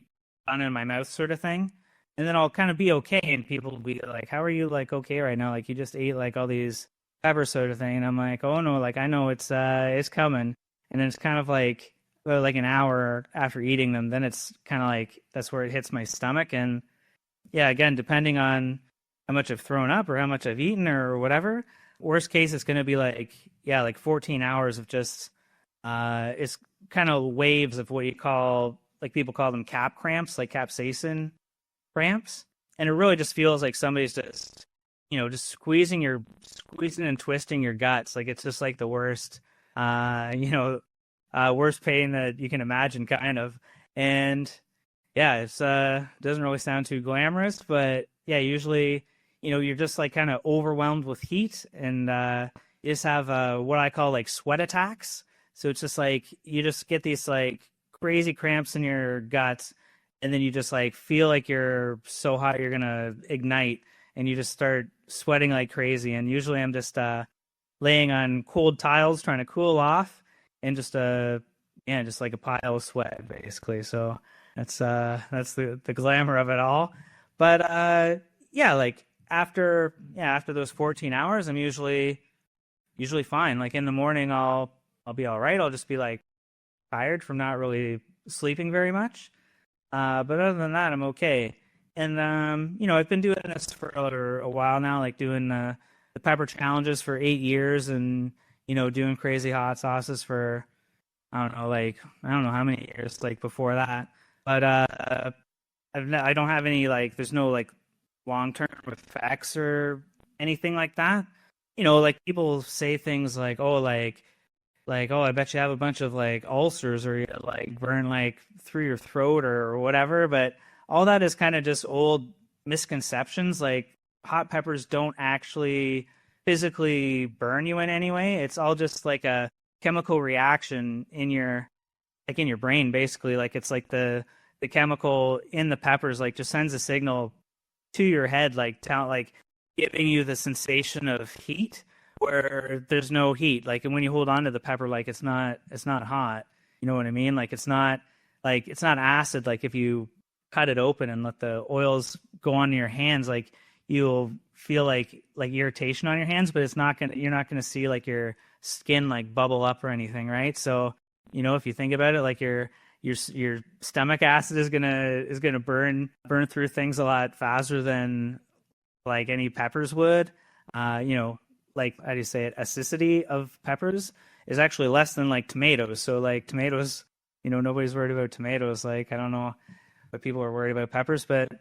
[SPEAKER 3] done in my mouth, sort of thing, and then I'll kind of be okay, and people will be like, "How are you like okay right now? Like you just ate like all these peppers, sort of thing." And I'm like, "Oh no, like I know it's coming," and then it's kind of like well, like an hour after eating them, then it's kind of like that's where it hits my stomach, and yeah, again, depending on how much I've thrown up or how much I've eaten or whatever, worst case, it's going to be like, yeah, like 14 hours of just, it's kind of waves of what you call, like people call them cap cramps, like capsaicin cramps. And it really just feels like somebody's just, just squeezing and twisting your guts. Like it's just like the worst, worst pain that you can imagine, kind of. And yeah, it's doesn't really sound too glamorous, but yeah, usually, you're just like kind of overwhelmed with heat, and you just have what I call like sweat attacks. So it's just like you just get these like crazy cramps in your guts, and then you just like feel like you're so hot you're gonna ignite, and you just start sweating like crazy. And usually I'm just laying on cold tiles trying to cool off, and just just like a pile of sweat basically. So that's the glamour of it all. But yeah, like after those 14 hours, I'm usually fine. Like in the morning, I'll be all right. I'll just be like tired from not really sleeping very much. But other than that, I'm okay. And I've been doing this for a while now, like doing the pepper challenges for 8 years, and doing crazy hot sauces for I don't know how many years like before that. But I don't have any like there's no like long-term effects or anything like that. Like people say things like, oh, oh, I bet you have a bunch of like ulcers or you like burn like through your throat or whatever. But all that is kind of just old misconceptions. Like hot peppers don't actually physically burn you in any way. It's all just like a chemical reaction in your brain, basically. Like it's like the chemical in the peppers like just sends a signal to your head, like giving you the sensation of heat where there's no heat. Like, and when you hold on to the pepper, like it's not hot. You know what I mean? Like it's not acid. Like if you cut it open and let the oils go onto your hands, like you'll feel like irritation on your hands, but you're not gonna see like your skin like bubble up or anything, right? So if you think about it, like your stomach acid is gonna burn through things a lot faster than like any peppers would. Like how do you say it? Acidity of peppers is actually less than like tomatoes. So like tomatoes, nobody's worried about tomatoes. Like I don't know what people are worried about peppers, but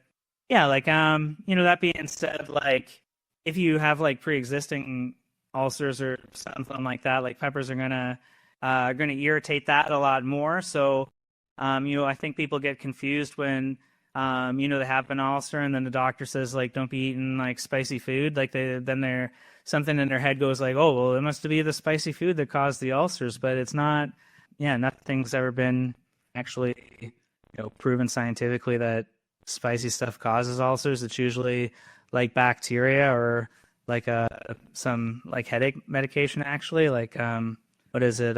[SPEAKER 3] yeah, like that being said, like if you have like pre-existing ulcers or something like that, like peppers are gonna irritate that a lot more. So I think people get confused when they have an ulcer and then the doctor says like don't be eating like spicy food. Like they're something in their head goes like, oh well, it must be the spicy food that caused the ulcers, but it's not. Yeah, nothing's ever been actually proven scientifically that spicy stuff causes ulcers. It's usually like bacteria or like some like headache medication, actually, like what is it,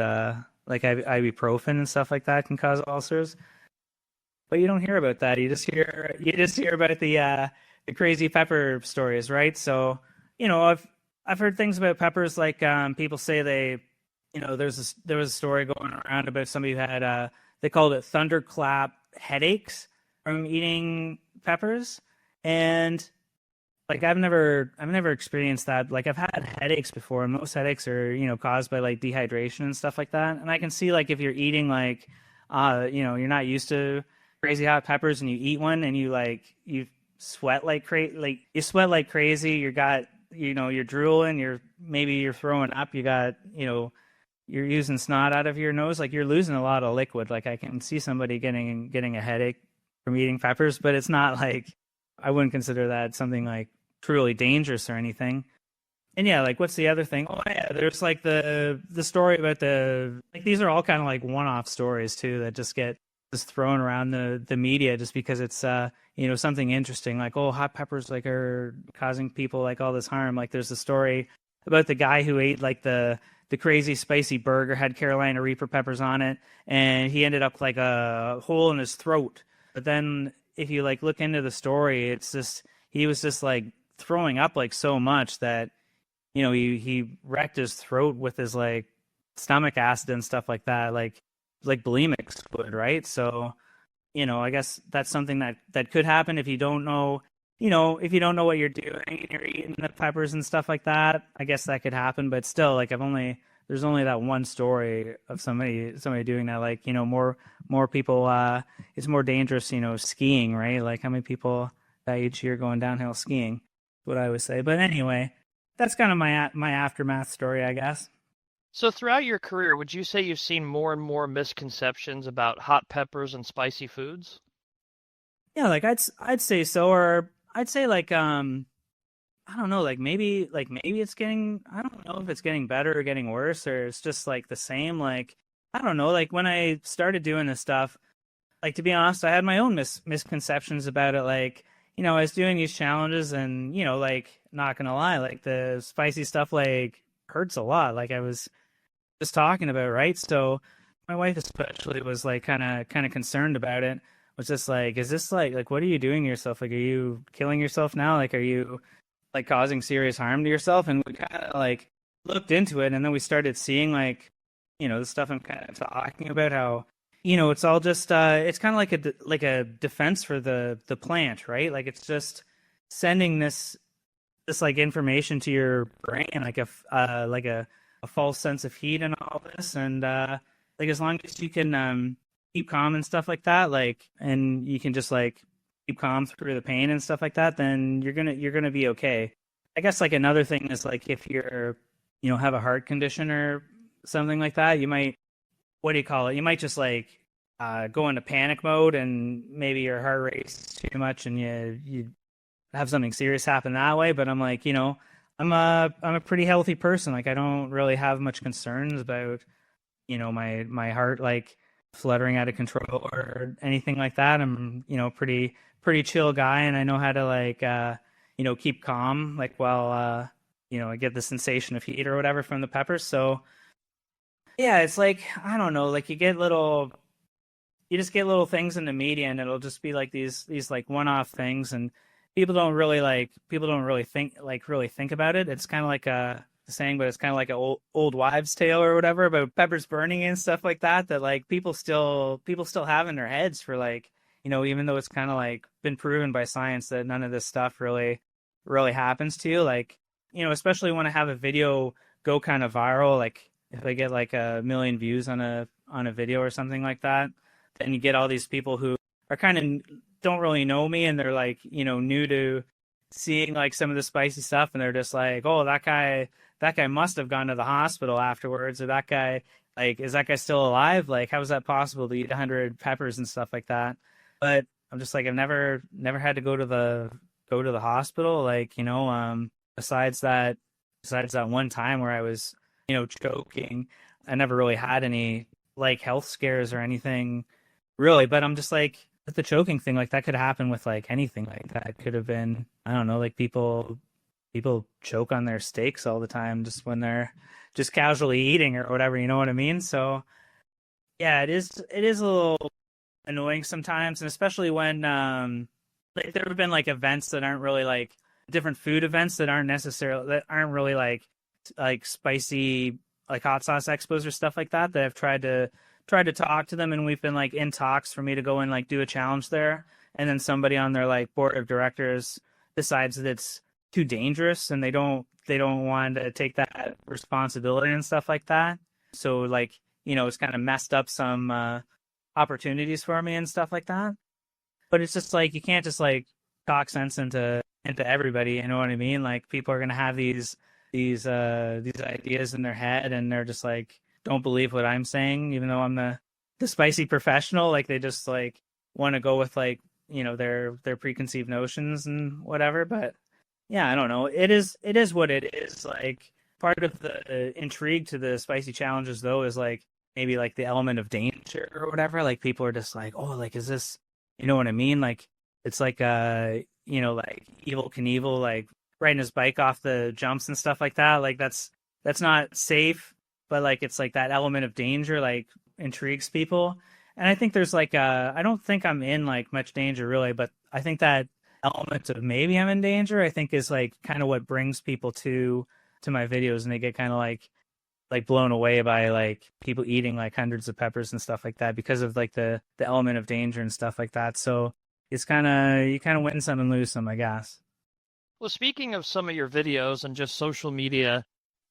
[SPEAKER 3] like ibuprofen and stuff like that can cause ulcers. But you don't hear about that. You just hear about the crazy pepper stories, right? So I've heard things about peppers like people say there was a story going around about somebody who had they called it thunderclap headaches from eating peppers, and like I've never experienced that. Like I've had headaches before, and most headaches are caused by like dehydration and stuff like that. And I can see like if you're eating like you're not used to crazy hot peppers and you eat one and you sweat you sweat like crazy. You got you're drooling, you're throwing up, you got you're using snot out of your nose, like you're losing a lot of liquid. Like I can see somebody getting a headache from eating peppers, but it's not like I wouldn't consider that something like truly dangerous or anything. And yeah, like what's the other thing? Oh yeah, there's like the story about these are all kind of like one-off stories too that just get thrown around the media just because it's something interesting, like hot peppers like are causing people like all this harm. Like there's a story about the guy who ate like the crazy spicy burger, had Carolina Reaper peppers on it, and he ended up like a hole in his throat. But then if you like look into the story, it's just he was just like throwing up like so much that he wrecked his throat with his like stomach acid and stuff like that, like bulimics would, right? So I guess that's something that could happen if you don't know if you don't know what you're doing and you're eating the peppers and stuff like that. I guess that could happen, but still, like there's only that one story of somebody doing that. Like more people, it's more dangerous, skiing, right? Like how many people die each year going downhill skiing? What I would say. But anyway, that's kind of my aftermath story, I guess.
[SPEAKER 4] So throughout your career, would you say you've seen more and more misconceptions about hot peppers and spicy foods?
[SPEAKER 3] Yeah, like I'd say so, or I'd say like I don't know, like maybe it's getting, I don't know if it's getting better or getting worse, or it's just like the same. Like I don't know, like when I started doing this stuff, like to be honest, I had my own misconceptions about it. Like I was doing these challenges, and like not gonna lie, like the spicy stuff like hurts a lot. Like I was just talking about, right? So my wife especially was like kind of concerned about it. Was just like, is this like what are you doing to yourself? Like, are you killing yourself now? Like, are you like causing serious harm to yourself? And we kind of like looked into it, and then we started seeing like the stuff I'm kind of talking about, how it's all just it's kind of like a defense for the plant, right? Like it's just sending this like information to your brain, like a false sense of heat and all this. And like as long as you can keep calm and stuff like that, like, and you can just like keep calm through the pain and stuff like that, then you're gonna be okay. I guess like another thing is like if you're have a heart condition or something like that, you might, what do you call it? You might just like go into panic mode, and maybe your heart races too much, and you have something serious happen that way. But I'm like, I'm a pretty healthy person. Like I don't really have much concerns about my heart like fluttering out of control or anything like that. I'm pretty chill guy, and I know how to like keep calm like while I get the sensation of heat or whatever from the peppers. So yeah, it's like I don't know, like you just get little things in the media, and it'll just be like these like one-off things, and people don't really think about it. It's kind of like a saying, but it's kind of like an old wives' tale or whatever about peppers burning and stuff like that. That like people still have in their heads for like even though it's kind of like been proven by science that none of this stuff really happens to you. Like especially when I have a video go kind of viral, like if I get like 1 million views on a video or something like that, then you get all these people who are kind of don't really know me, and they're like new to seeing like some of the spicy stuff, and they're just like, oh, that guy must have gone to the hospital afterwards, or that guy, like, is that guy still alive? Like, how is that possible to eat 100 peppers and stuff like that? But I'm just like, I've never had to go to the hospital, like besides that one time where I was choking. I never really had any like health scares or anything really. But I'm just like, with the choking thing, like that could happen with like anything. Like that could have been, I don't know, like people choke on their steaks all the time just when they're just casually eating or whatever, you know what I mean? So yeah, it is a little annoying sometimes, and especially when like there have been like events that aren't really like different food events that aren't really like spicy like hot sauce expos or stuff like that I've tried to talk to them, and we've been like in talks for me to go and like do a challenge there. And then somebody on their like board of directors decides that it's too dangerous and they don't want to take that responsibility and stuff like that. So like, it's kind of messed up some opportunities for me and stuff like that. But it's just like you can't just like talk sense into everybody, you know what I mean? Like people are gonna have these ideas in their head, and they're just like don't believe what I'm saying, even though I'm the spicy professional. Like they just like want to go with like their preconceived notions and whatever. But yeah, I don't know. It is what it is. Like part of the intrigue to the spicy challenges though is like maybe like the element of danger or whatever. Like people are just like, oh, like is this, you know what I mean? Like it's like like Evil Knievel like riding his bike off the jumps and stuff like that. Like that's not safe, but like it's like that element of danger like intrigues people. And I think there's like I don't think I'm in like much danger really, but I think that element of maybe I'm in danger, I think is like kind of what brings people to my videos, and they get kind of like blown away by like people eating like hundreds of peppers and stuff like that because of like the element of danger and stuff like that. So it's kind of you kind of win some and lose some, I guess.
[SPEAKER 4] Well, speaking of some of your videos and just social media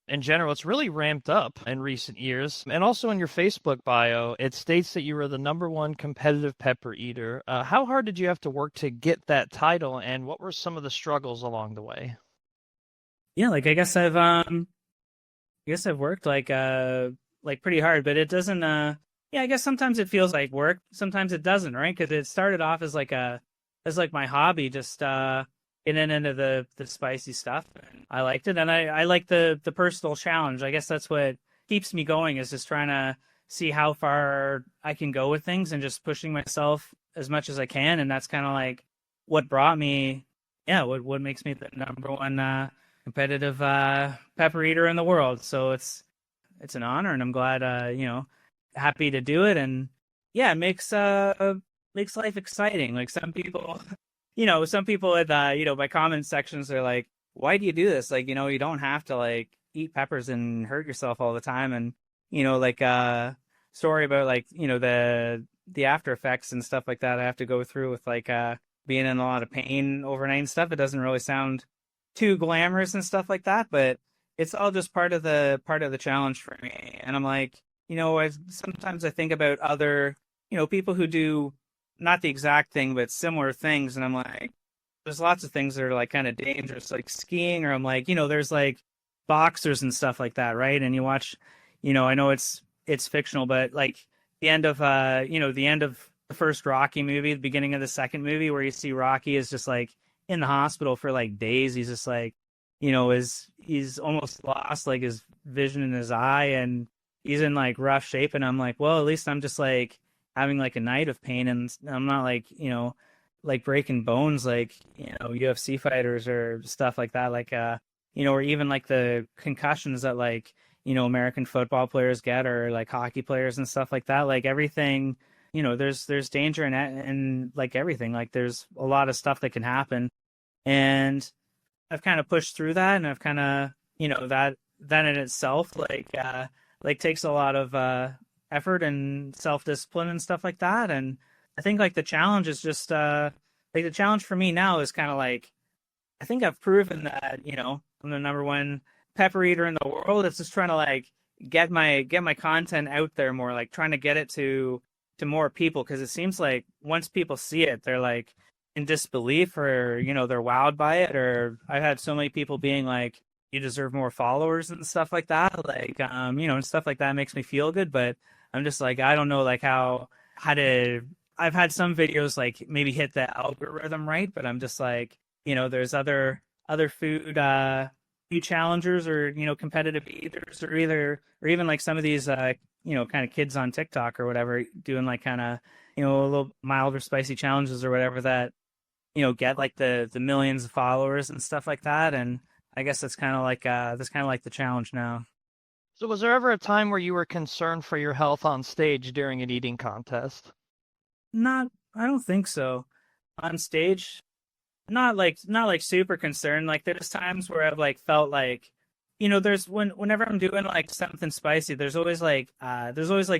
[SPEAKER 4] in general, it's really ramped up in recent years. And also in your Facebook bio, it states that you were the #1 competitive pepper eater. How hard did you have to work to get that title, and what were some of the struggles along the way?
[SPEAKER 3] Yeah, like I guess I've worked like pretty hard, but it doesn't yeah, I guess sometimes it feels like work, sometimes it doesn't, right? Because it started off as like my hobby, just getting into the spicy stuff. I liked it, and I like the personal challenge. I guess that's what keeps me going, is just trying to see how far I can go with things and just pushing myself as much as I can. And that's kind of like what brought me, yeah, what makes me the #1 competitive pepper eater in the world. So it's an honor, and I'm glad happy to do it. And yeah, it makes life exciting. Like some people some people in my comment sections are like, why do you do this? Like, you don't have to like eat peppers and hurt yourself all the time. And like story about like the after effects and stuff like that I have to go through with like being in a lot of pain overnight and stuff. It doesn't really sound too glamorous and stuff like that, but it's all just part of the challenge for me. And I'm like, sometimes I think about other people who do not the exact thing but similar things, and I'm like, there's lots of things that are like kind of dangerous, like skiing, or I'm like, there's like boxers and stuff like that, right? And you watch, I know it's fictional, but like the end of the first Rocky movie, the beginning of the second movie, where you see Rocky is just like in the hospital for like days. He's just like, he's almost lost like his vision in his eye, and he's in like rough shape. And I'm like, well, at least I'm just like having like a night of pain, and I'm not like, like breaking bones like, UFC fighters or stuff like that. Like, or even like the concussions that like, American football players get, or like hockey players and stuff like that. Like everything, there's danger in like everything. Like there's a lot of stuff that can happen. And I've kind of pushed through that, and I've kind of, that in itself, like takes a lot of, effort and self-discipline and stuff like that. And I think like the challenge is just like the challenge for me now is kind of like, I think I've proven that I'm the #1 pepper eater in the world. It's just trying to like get my content out there more, like trying to get it to more people, because it seems like once people see it, they're like in disbelief, or they're wowed by it. Or I've had so many people being like, you deserve more followers and stuff like that, like and stuff like that makes me feel good. But I'm just like, I don't know like how to, I've had some videos like maybe hit the algorithm right, but I'm just like, there's other food challengers, or competitive eaters, or even like some of these kind of kids on TikTok or whatever doing like kind of a little milder spicy challenges or whatever that get like the millions of followers and stuff like that. And I guess that's kind of like the challenge now.
[SPEAKER 4] So was there ever a time where you were concerned for your health on stage during an eating contest?
[SPEAKER 3] I don't think so. On stage, not like super concerned. Like there's times where I've like felt like there's whenever I'm doing like something spicy, there's always like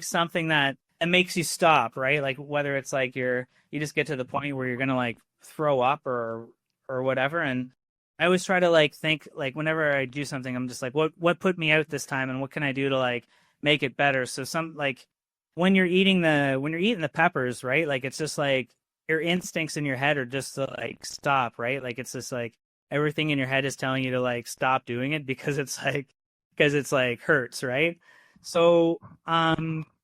[SPEAKER 3] something that it makes you stop, right? Like whether it's like you just get to the point where you're gonna like throw up or whatever. And I always try to like think like whenever I do something, I'm just like, what put me out this time, and what can I do to like make it better? So some like when you're eating the peppers, right? Like it's just like your instincts in your head are just to like stop, right? Like it's just like everything in your head is telling you to like stop doing it because it's like hurts, right? So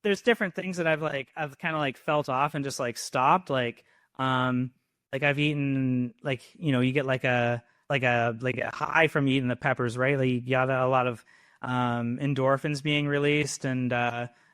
[SPEAKER 3] there's different things that I've kind of like felt off and just like stopped, like I've eaten like you get like a high from eating the peppers, right? Like you got a lot of endorphins being released and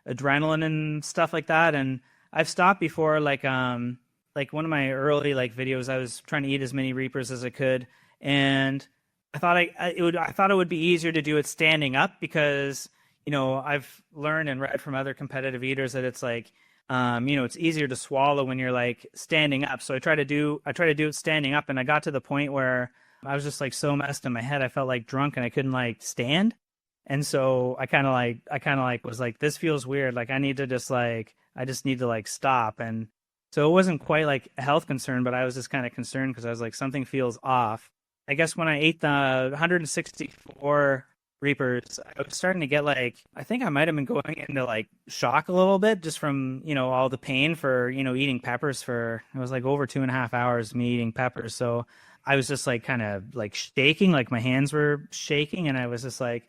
[SPEAKER 3] adrenaline and stuff like that. And I've stopped before, like one of my early like videos, I was trying to eat as many Reapers as I could, and I thought it would be easier to do it standing up because I've learned and read from other competitive eaters that it's like it's easier to swallow when you're like standing up. So I try to do it standing up, and I got to the point where I was just like so messed in my head, I felt like drunk and I couldn't like stand. And so I kind of like was like, this feels weird. Like I just need to like stop. And so it wasn't quite like a health concern, but I was just kind of concerned because I was like, something feels off. I guess when I ate the 164 Reapers, I was starting to get like, I think I might have been going into like shock a little bit just from, all the pain for, eating peppers for, it was like over 2.5 hours of me eating peppers. So I was just like kind of like shaking, like my hands were shaking, and I was just like,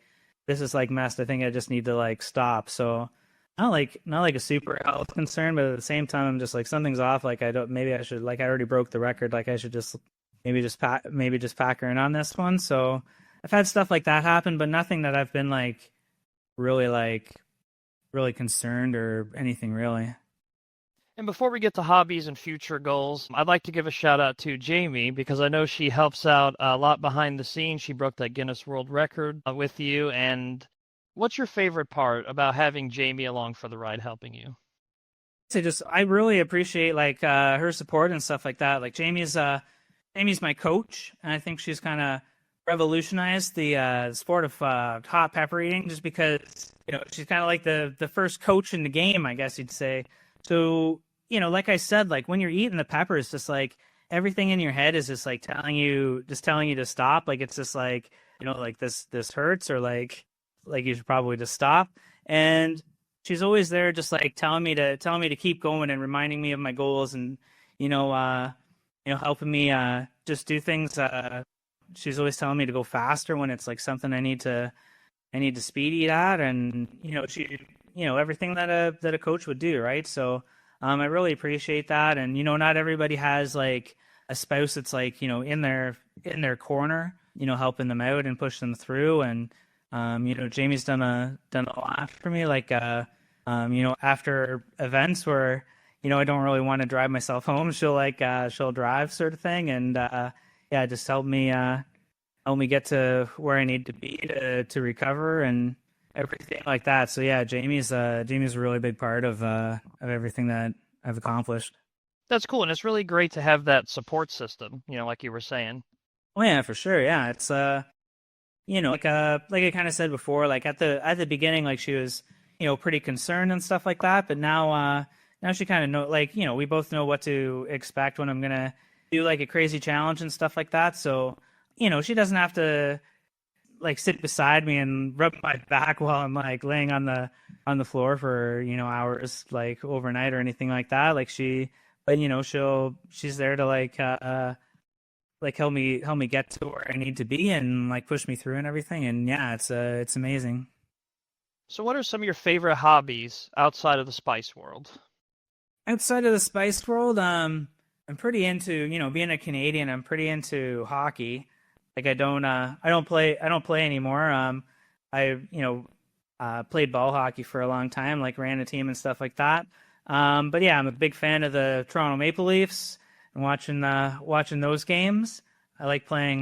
[SPEAKER 3] this is like messed. I think I just need to like stop. So not like a super health concern, but at the same time, I'm just like, something's off. Like maybe I should, like, I already broke the record. Like I should just maybe just pack her in on this one. So I've had stuff like that happen, but nothing that I've been like really concerned or anything really.
[SPEAKER 4] And before we get to hobbies and future goals, I'd like to give a shout out to Jamie because I know she helps out a lot behind the scenes. She broke that Guinness World Record with you. And what's your favorite part about having Jamie along for the ride helping you?
[SPEAKER 3] I really appreciate like her support and stuff like that. Like Jamie's my coach, and I think she's kind of revolutionized the sport of hot pepper eating, just because she's kind of like the first coach in the game, I guess you'd say. So like I said, like when you're eating the peppers, just like everything in your head is just like telling you to stop. Like it's just like like this hurts, or like you should probably just stop. And she's always there, just like telling me to keep going and reminding me of my goals, and helping me just do things. She's always telling me to go faster when it's like something I need to speed eat at, and everything that a coach would do, right? So I really appreciate that. And not everybody has like a spouse that's like in their corner, helping them out and pushing them through. And Jamie's done a lot for me, like after events where I don't really want to drive myself home, she'll drive, sort of thing. And yeah, just help me get to where I need to be to recover and everything like that. So yeah, Jamie's a really big part of everything that I've accomplished.
[SPEAKER 4] That's cool. And it's really great to have that support system, like you were saying.
[SPEAKER 3] Oh yeah, for sure. Yeah, it's like I kind of said before, like at the beginning, like she was pretty concerned and stuff like that, but now she kind of know, like we both know what to expect when I'm gonna do like a crazy challenge and stuff like that. So she doesn't have to like sit beside me and rub my back while I'm like laying on the floor for hours like overnight or anything like that. But she's there to like help me get to where I need to be and like push me through and everything. And yeah, it's amazing.
[SPEAKER 4] So what are some of your favorite hobbies outside of the spice world?
[SPEAKER 3] Outside of the spice world, I'm pretty into being a Canadian. I'm pretty into hockey. Like I don't play anymore. I played ball hockey for a long time, like ran a team and stuff like that. But yeah, I'm a big fan of the Toronto Maple Leafs and watching those games. I like playing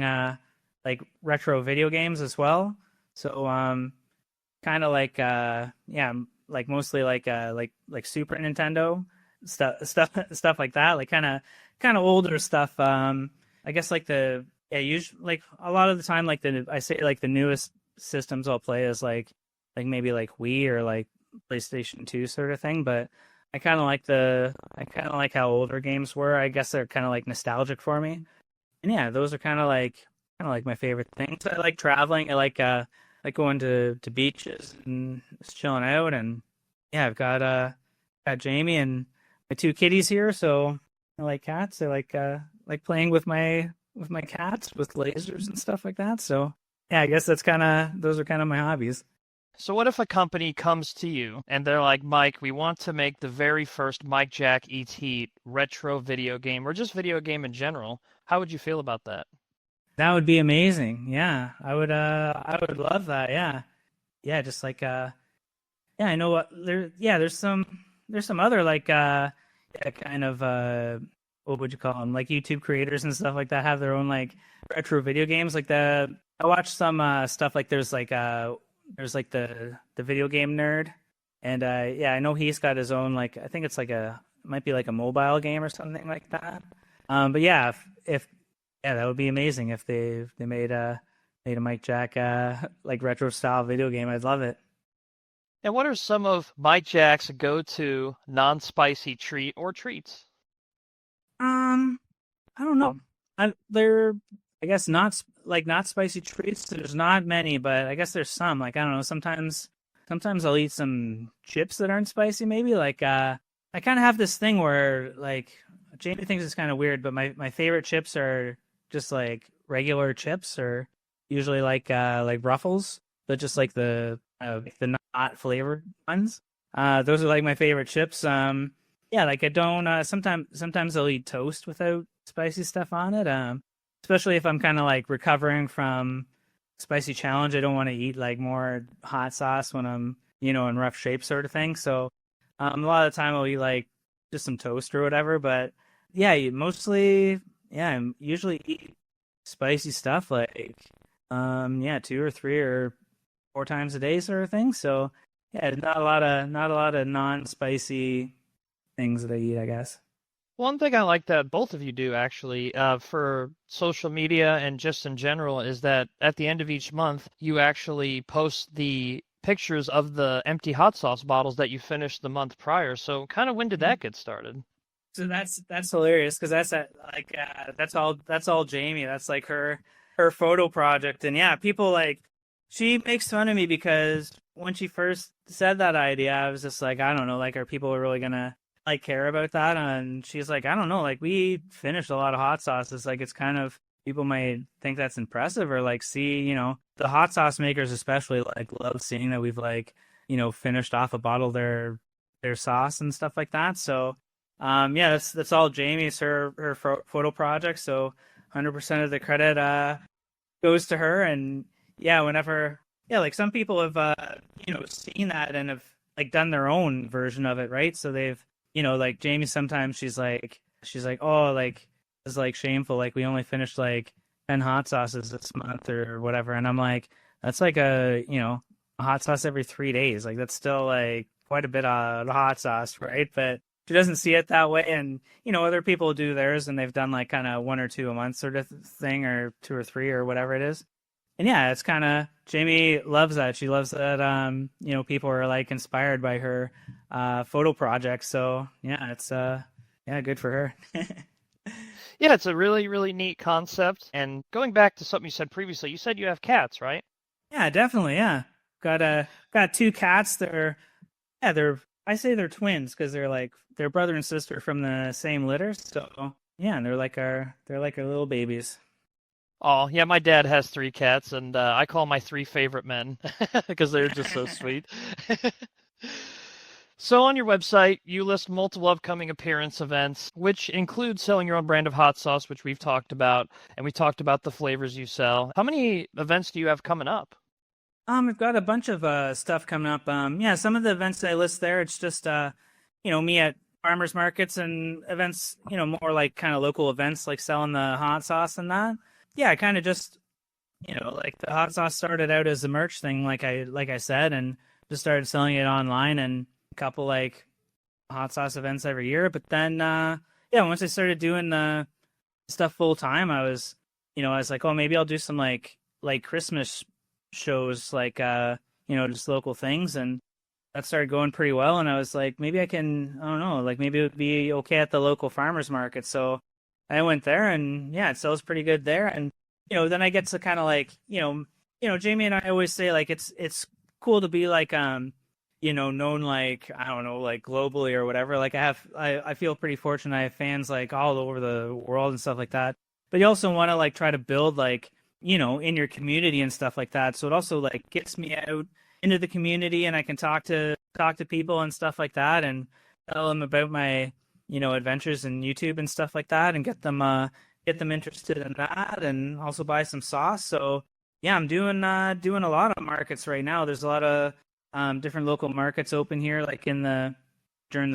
[SPEAKER 3] like retro video games as well. So kind of like yeah, like mostly like Super Nintendo stuff like that. Like kind of older stuff. I guess like usually like a lot of the time, like I say like the systems I'll play is like maybe like Wii or like PlayStation 2 sort of thing, but I kind of like how older games were. I guess they're kind of like nostalgic for me. And yeah, those are kind of like my favorite things. I like traveling. I like going to beaches and just chilling out. And yeah, I've got Jamie and my two kitties here, so I like cats. I like playing with my cats with lasers and stuff like that. So yeah, I guess those are kind of my hobbies.
[SPEAKER 4] So what if a company comes to you and they're like, Mike, we want to make the very first Mike Jack Eats Heat retro video game or just video game in general? How would you feel about that?
[SPEAKER 3] That would be amazing. Yeah, I would love that. Yeah, yeah, just like yeah, I know what there. Yeah, there's some other like yeah, kind of what would you call them, like YouTube creators and stuff like that have their own like retro video games. Like I watched some stuff like there's like the video game nerd, and yeah, I know he's got his own, like I think it's like might be like a mobile game or something like that. But yeah, if yeah, that would be amazing if they made a Mike Jack like retro style video game. I'd love it.
[SPEAKER 4] And what are some of Mike Jack's go-to non-spicy treat or treats?
[SPEAKER 3] Um, I don't know. They're, I guess, not spicy treats. There's not many, but I guess there's some. Like, I don't know. Sometimes I'll eat some chips that aren't spicy. Maybe like I kind of have this thing where like Jamie thinks it's kind of weird, but my favorite chips are just like regular chips, or usually like Ruffles, but just like the not flavored ones. Those are like my favorite chips. Yeah, like I don't. Sometimes I'll eat toast without spicy stuff on it. Especially if I'm kind of like recovering from spicy challenge. I don't want to eat like more hot sauce when I'm in rough shape, sort of thing. So a lot of the time I'll eat like just some toast or whatever. But yeah, mostly yeah, I usually eat spicy stuff like yeah, 2 or 3 or 4 times a day, sort of thing. So yeah, not a lot of non-spicy things that I eat, I guess.
[SPEAKER 4] One thing I like that both of you do actually for social media and just in general is that at the end of each month, you actually post the pictures of the empty hot sauce bottles that you finished the month prior. So kind of when did that get started?
[SPEAKER 3] So that's hilarious because that's all Jamie. That's like her photo project, and yeah, people like she makes fun of me because when she first said that idea, I was just like, I don't know, like are people really gonna like care about that? And she's like, I don't know, like we finished a lot of hot sauces, like it's kind of people might think that's impressive or like see, the hot sauce makers especially like love seeing that we've like, finished off a bottle of their sauce and stuff like that. So yeah, that's all Jamie's her photo project. So 100% of the credit goes to her. And yeah, whenever like some people have seen that and have like done their own version of it, right? So they've like Jamie, sometimes she's like, oh, like it's like shameful, like we only finished like 10 hot sauces this month or whatever, and I'm like, that's like a hot sauce every 3 days, like that's still like quite a bit of hot sauce, right? But she doesn't see it that way, and other people do theirs and they've done like kind of 1 or 2 a month sort of thing, or 2 or 3 or whatever it is. And yeah, it's kind of, Jamie loves that. She loves that people are like inspired by her photo projects. So yeah, it's yeah, good for her.
[SPEAKER 4] Yeah, it's a really, really neat concept. And going back to something you said previously, you said you have cats, right?
[SPEAKER 3] Yeah, definitely. Yeah, got 2 cats. They're I say they're twins because they're brother and sister from the same litter. So yeah, and they're like our little babies.
[SPEAKER 4] Oh, yeah, my dad has 3 cats, and I call my 3 favorite men because they're just so sweet. So on your website, you list multiple upcoming appearance events, which include selling your own brand of hot sauce, which we've talked about, and we talked about the flavors you sell. How many events do you have coming up?
[SPEAKER 3] I've got a bunch of stuff coming up. Yeah, some of the events I list there, it's just me at farmers markets and events, more like kind of local events, like selling the hot sauce and that. Yeah, I kind of just, like the hot sauce started out as a merch thing, like I said, and just started selling it online and a couple like hot sauce events every year. But then, yeah, once I started doing the stuff full time, I was like, oh, maybe I'll do some like Christmas shows, like just local things, and that started going pretty well. And I was like, maybe I can, I don't know, like maybe it would be okay at the local farmers market. So I went there, and yeah, it sells pretty good there. And then I get to kind of like, Jamie and I always say like it's cool to be like known, like, I don't know, like globally or whatever. Like I feel pretty fortunate. I have fans like all over the world and stuff like that. But you also want to like try to build like, in your community and stuff like that. So it also like gets me out into the community, and I can talk to people and stuff like that, and tell them about my, adventures in YouTube and stuff like that, and get them interested in that, and also buy some sauce. So yeah, I'm doing a lot of markets right now. There's a lot of different local markets open here, like during the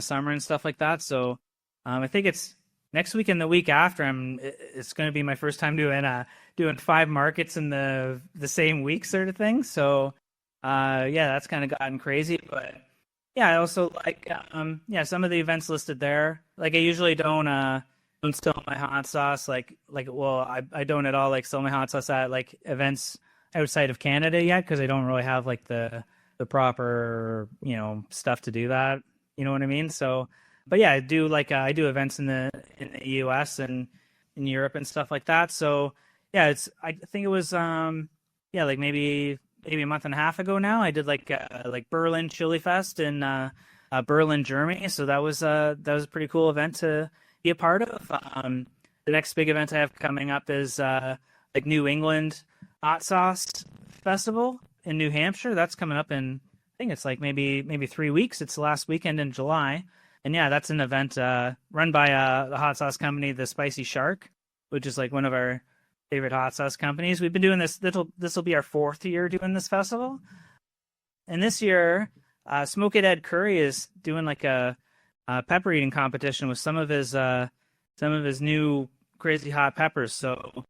[SPEAKER 3] summer and stuff like that. So I think it's next week and the week after. It's going to be my first time doing 5 markets in the same week, sort of thing. So yeah, that's kind of gotten crazy. But yeah, I also like some of the events listed there. Like I usually don't sell my hot sauce I don't at all like sell my hot sauce at like events outside of Canada yet, because I don't really have like the proper stuff to do that. You know what I mean? So, but yeah, I do events in the US and in Europe and stuff like that. So yeah, I think it was like maybe a month and a half ago now, I did like Berlin Chili Fest in Berlin, Germany. So that was a pretty cool event to be a part of. The next big event I have coming up is like New England Hot Sauce Festival in New Hampshire. That's coming up in, I think it's like maybe 3 weeks. It's the last weekend in July. And yeah, that's an event run by the hot sauce company, the Spicy Shark, which is like one of our favorite hot sauce companies. We've been doing this. This will be our 4th year doing this festival. And this year, Smoke It Ed Curry is doing like a pepper eating competition with some of his new crazy hot peppers. So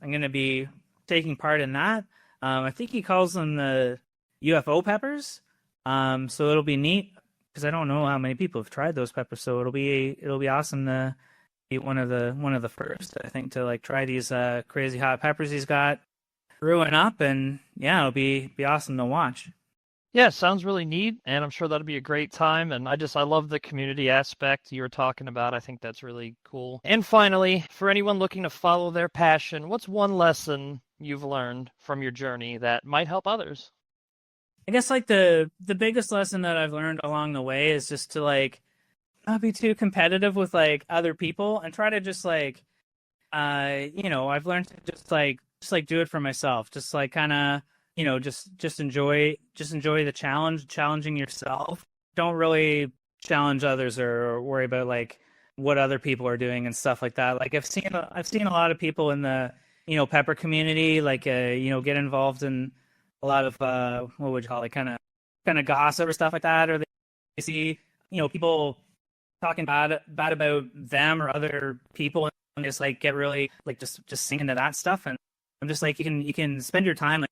[SPEAKER 3] I'm going to be taking part in that. I think he calls them the UFO peppers. So it'll be neat, because I don't know how many people have tried those peppers. So it'll be awesome to be one of the first, I think, to like try these crazy hot peppers he's got brewing up. And yeah, it'll be awesome to watch.
[SPEAKER 4] Yeah, sounds really neat, and I'm sure that'll be a great time. And I love the community aspect you were talking about. I think that's really cool. And finally, for anyone looking to follow their passion, what's one lesson you've learned from your journey that might help others?
[SPEAKER 3] I guess like the biggest lesson that I've learned along the way is just to like not be too competitive with like other people, and try to just like I've learned to just like do it for myself. Just like kind of just enjoy the challenging yourself. Don't really challenge others or worry about like what other people are doing and stuff like that. Like I've seen a lot of people in the pepper community like get involved in a lot of what would you call it, kind of gossip or stuff like that, or they see people talking bad about them or other people, and just like get really like just sink into that stuff. And I'm just like, you can spend your time like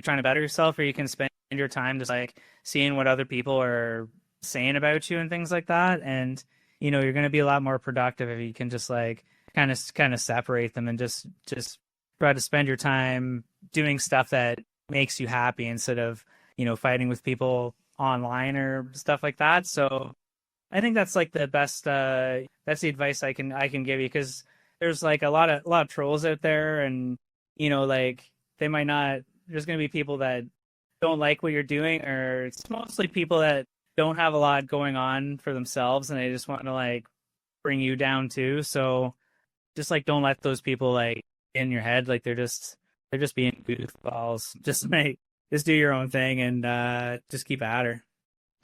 [SPEAKER 3] trying to better yourself, or you can spend your time just like seeing what other people are saying about you and things like that. And you're going to be a lot more productive if you can just like kind of separate them, and just try to spend your time doing stuff that makes you happy, instead of fighting with people online or stuff like that. So I think that's like the best that's the advice I can give you, because there's like a lot of trolls out there, and like they might not, there's going to be people that don't like what you're doing, or it's mostly people that don't have a lot going on for themselves, and they just want to like bring you down too. So just like don't let those people like in your head. Like they're just being goofballs. Just do your own thing, and just keep at her.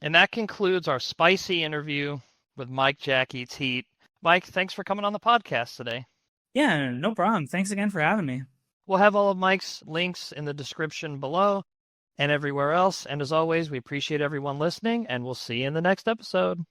[SPEAKER 4] And that concludes our spicy interview with Mike Jack Eats Heat. Mike, thanks for coming on the podcast today.
[SPEAKER 3] Yeah, no problem. Thanks again for having me.
[SPEAKER 4] We'll have all of Mike's links in the description below and everywhere else. And as always, we appreciate everyone listening, and we'll see you in the next episode.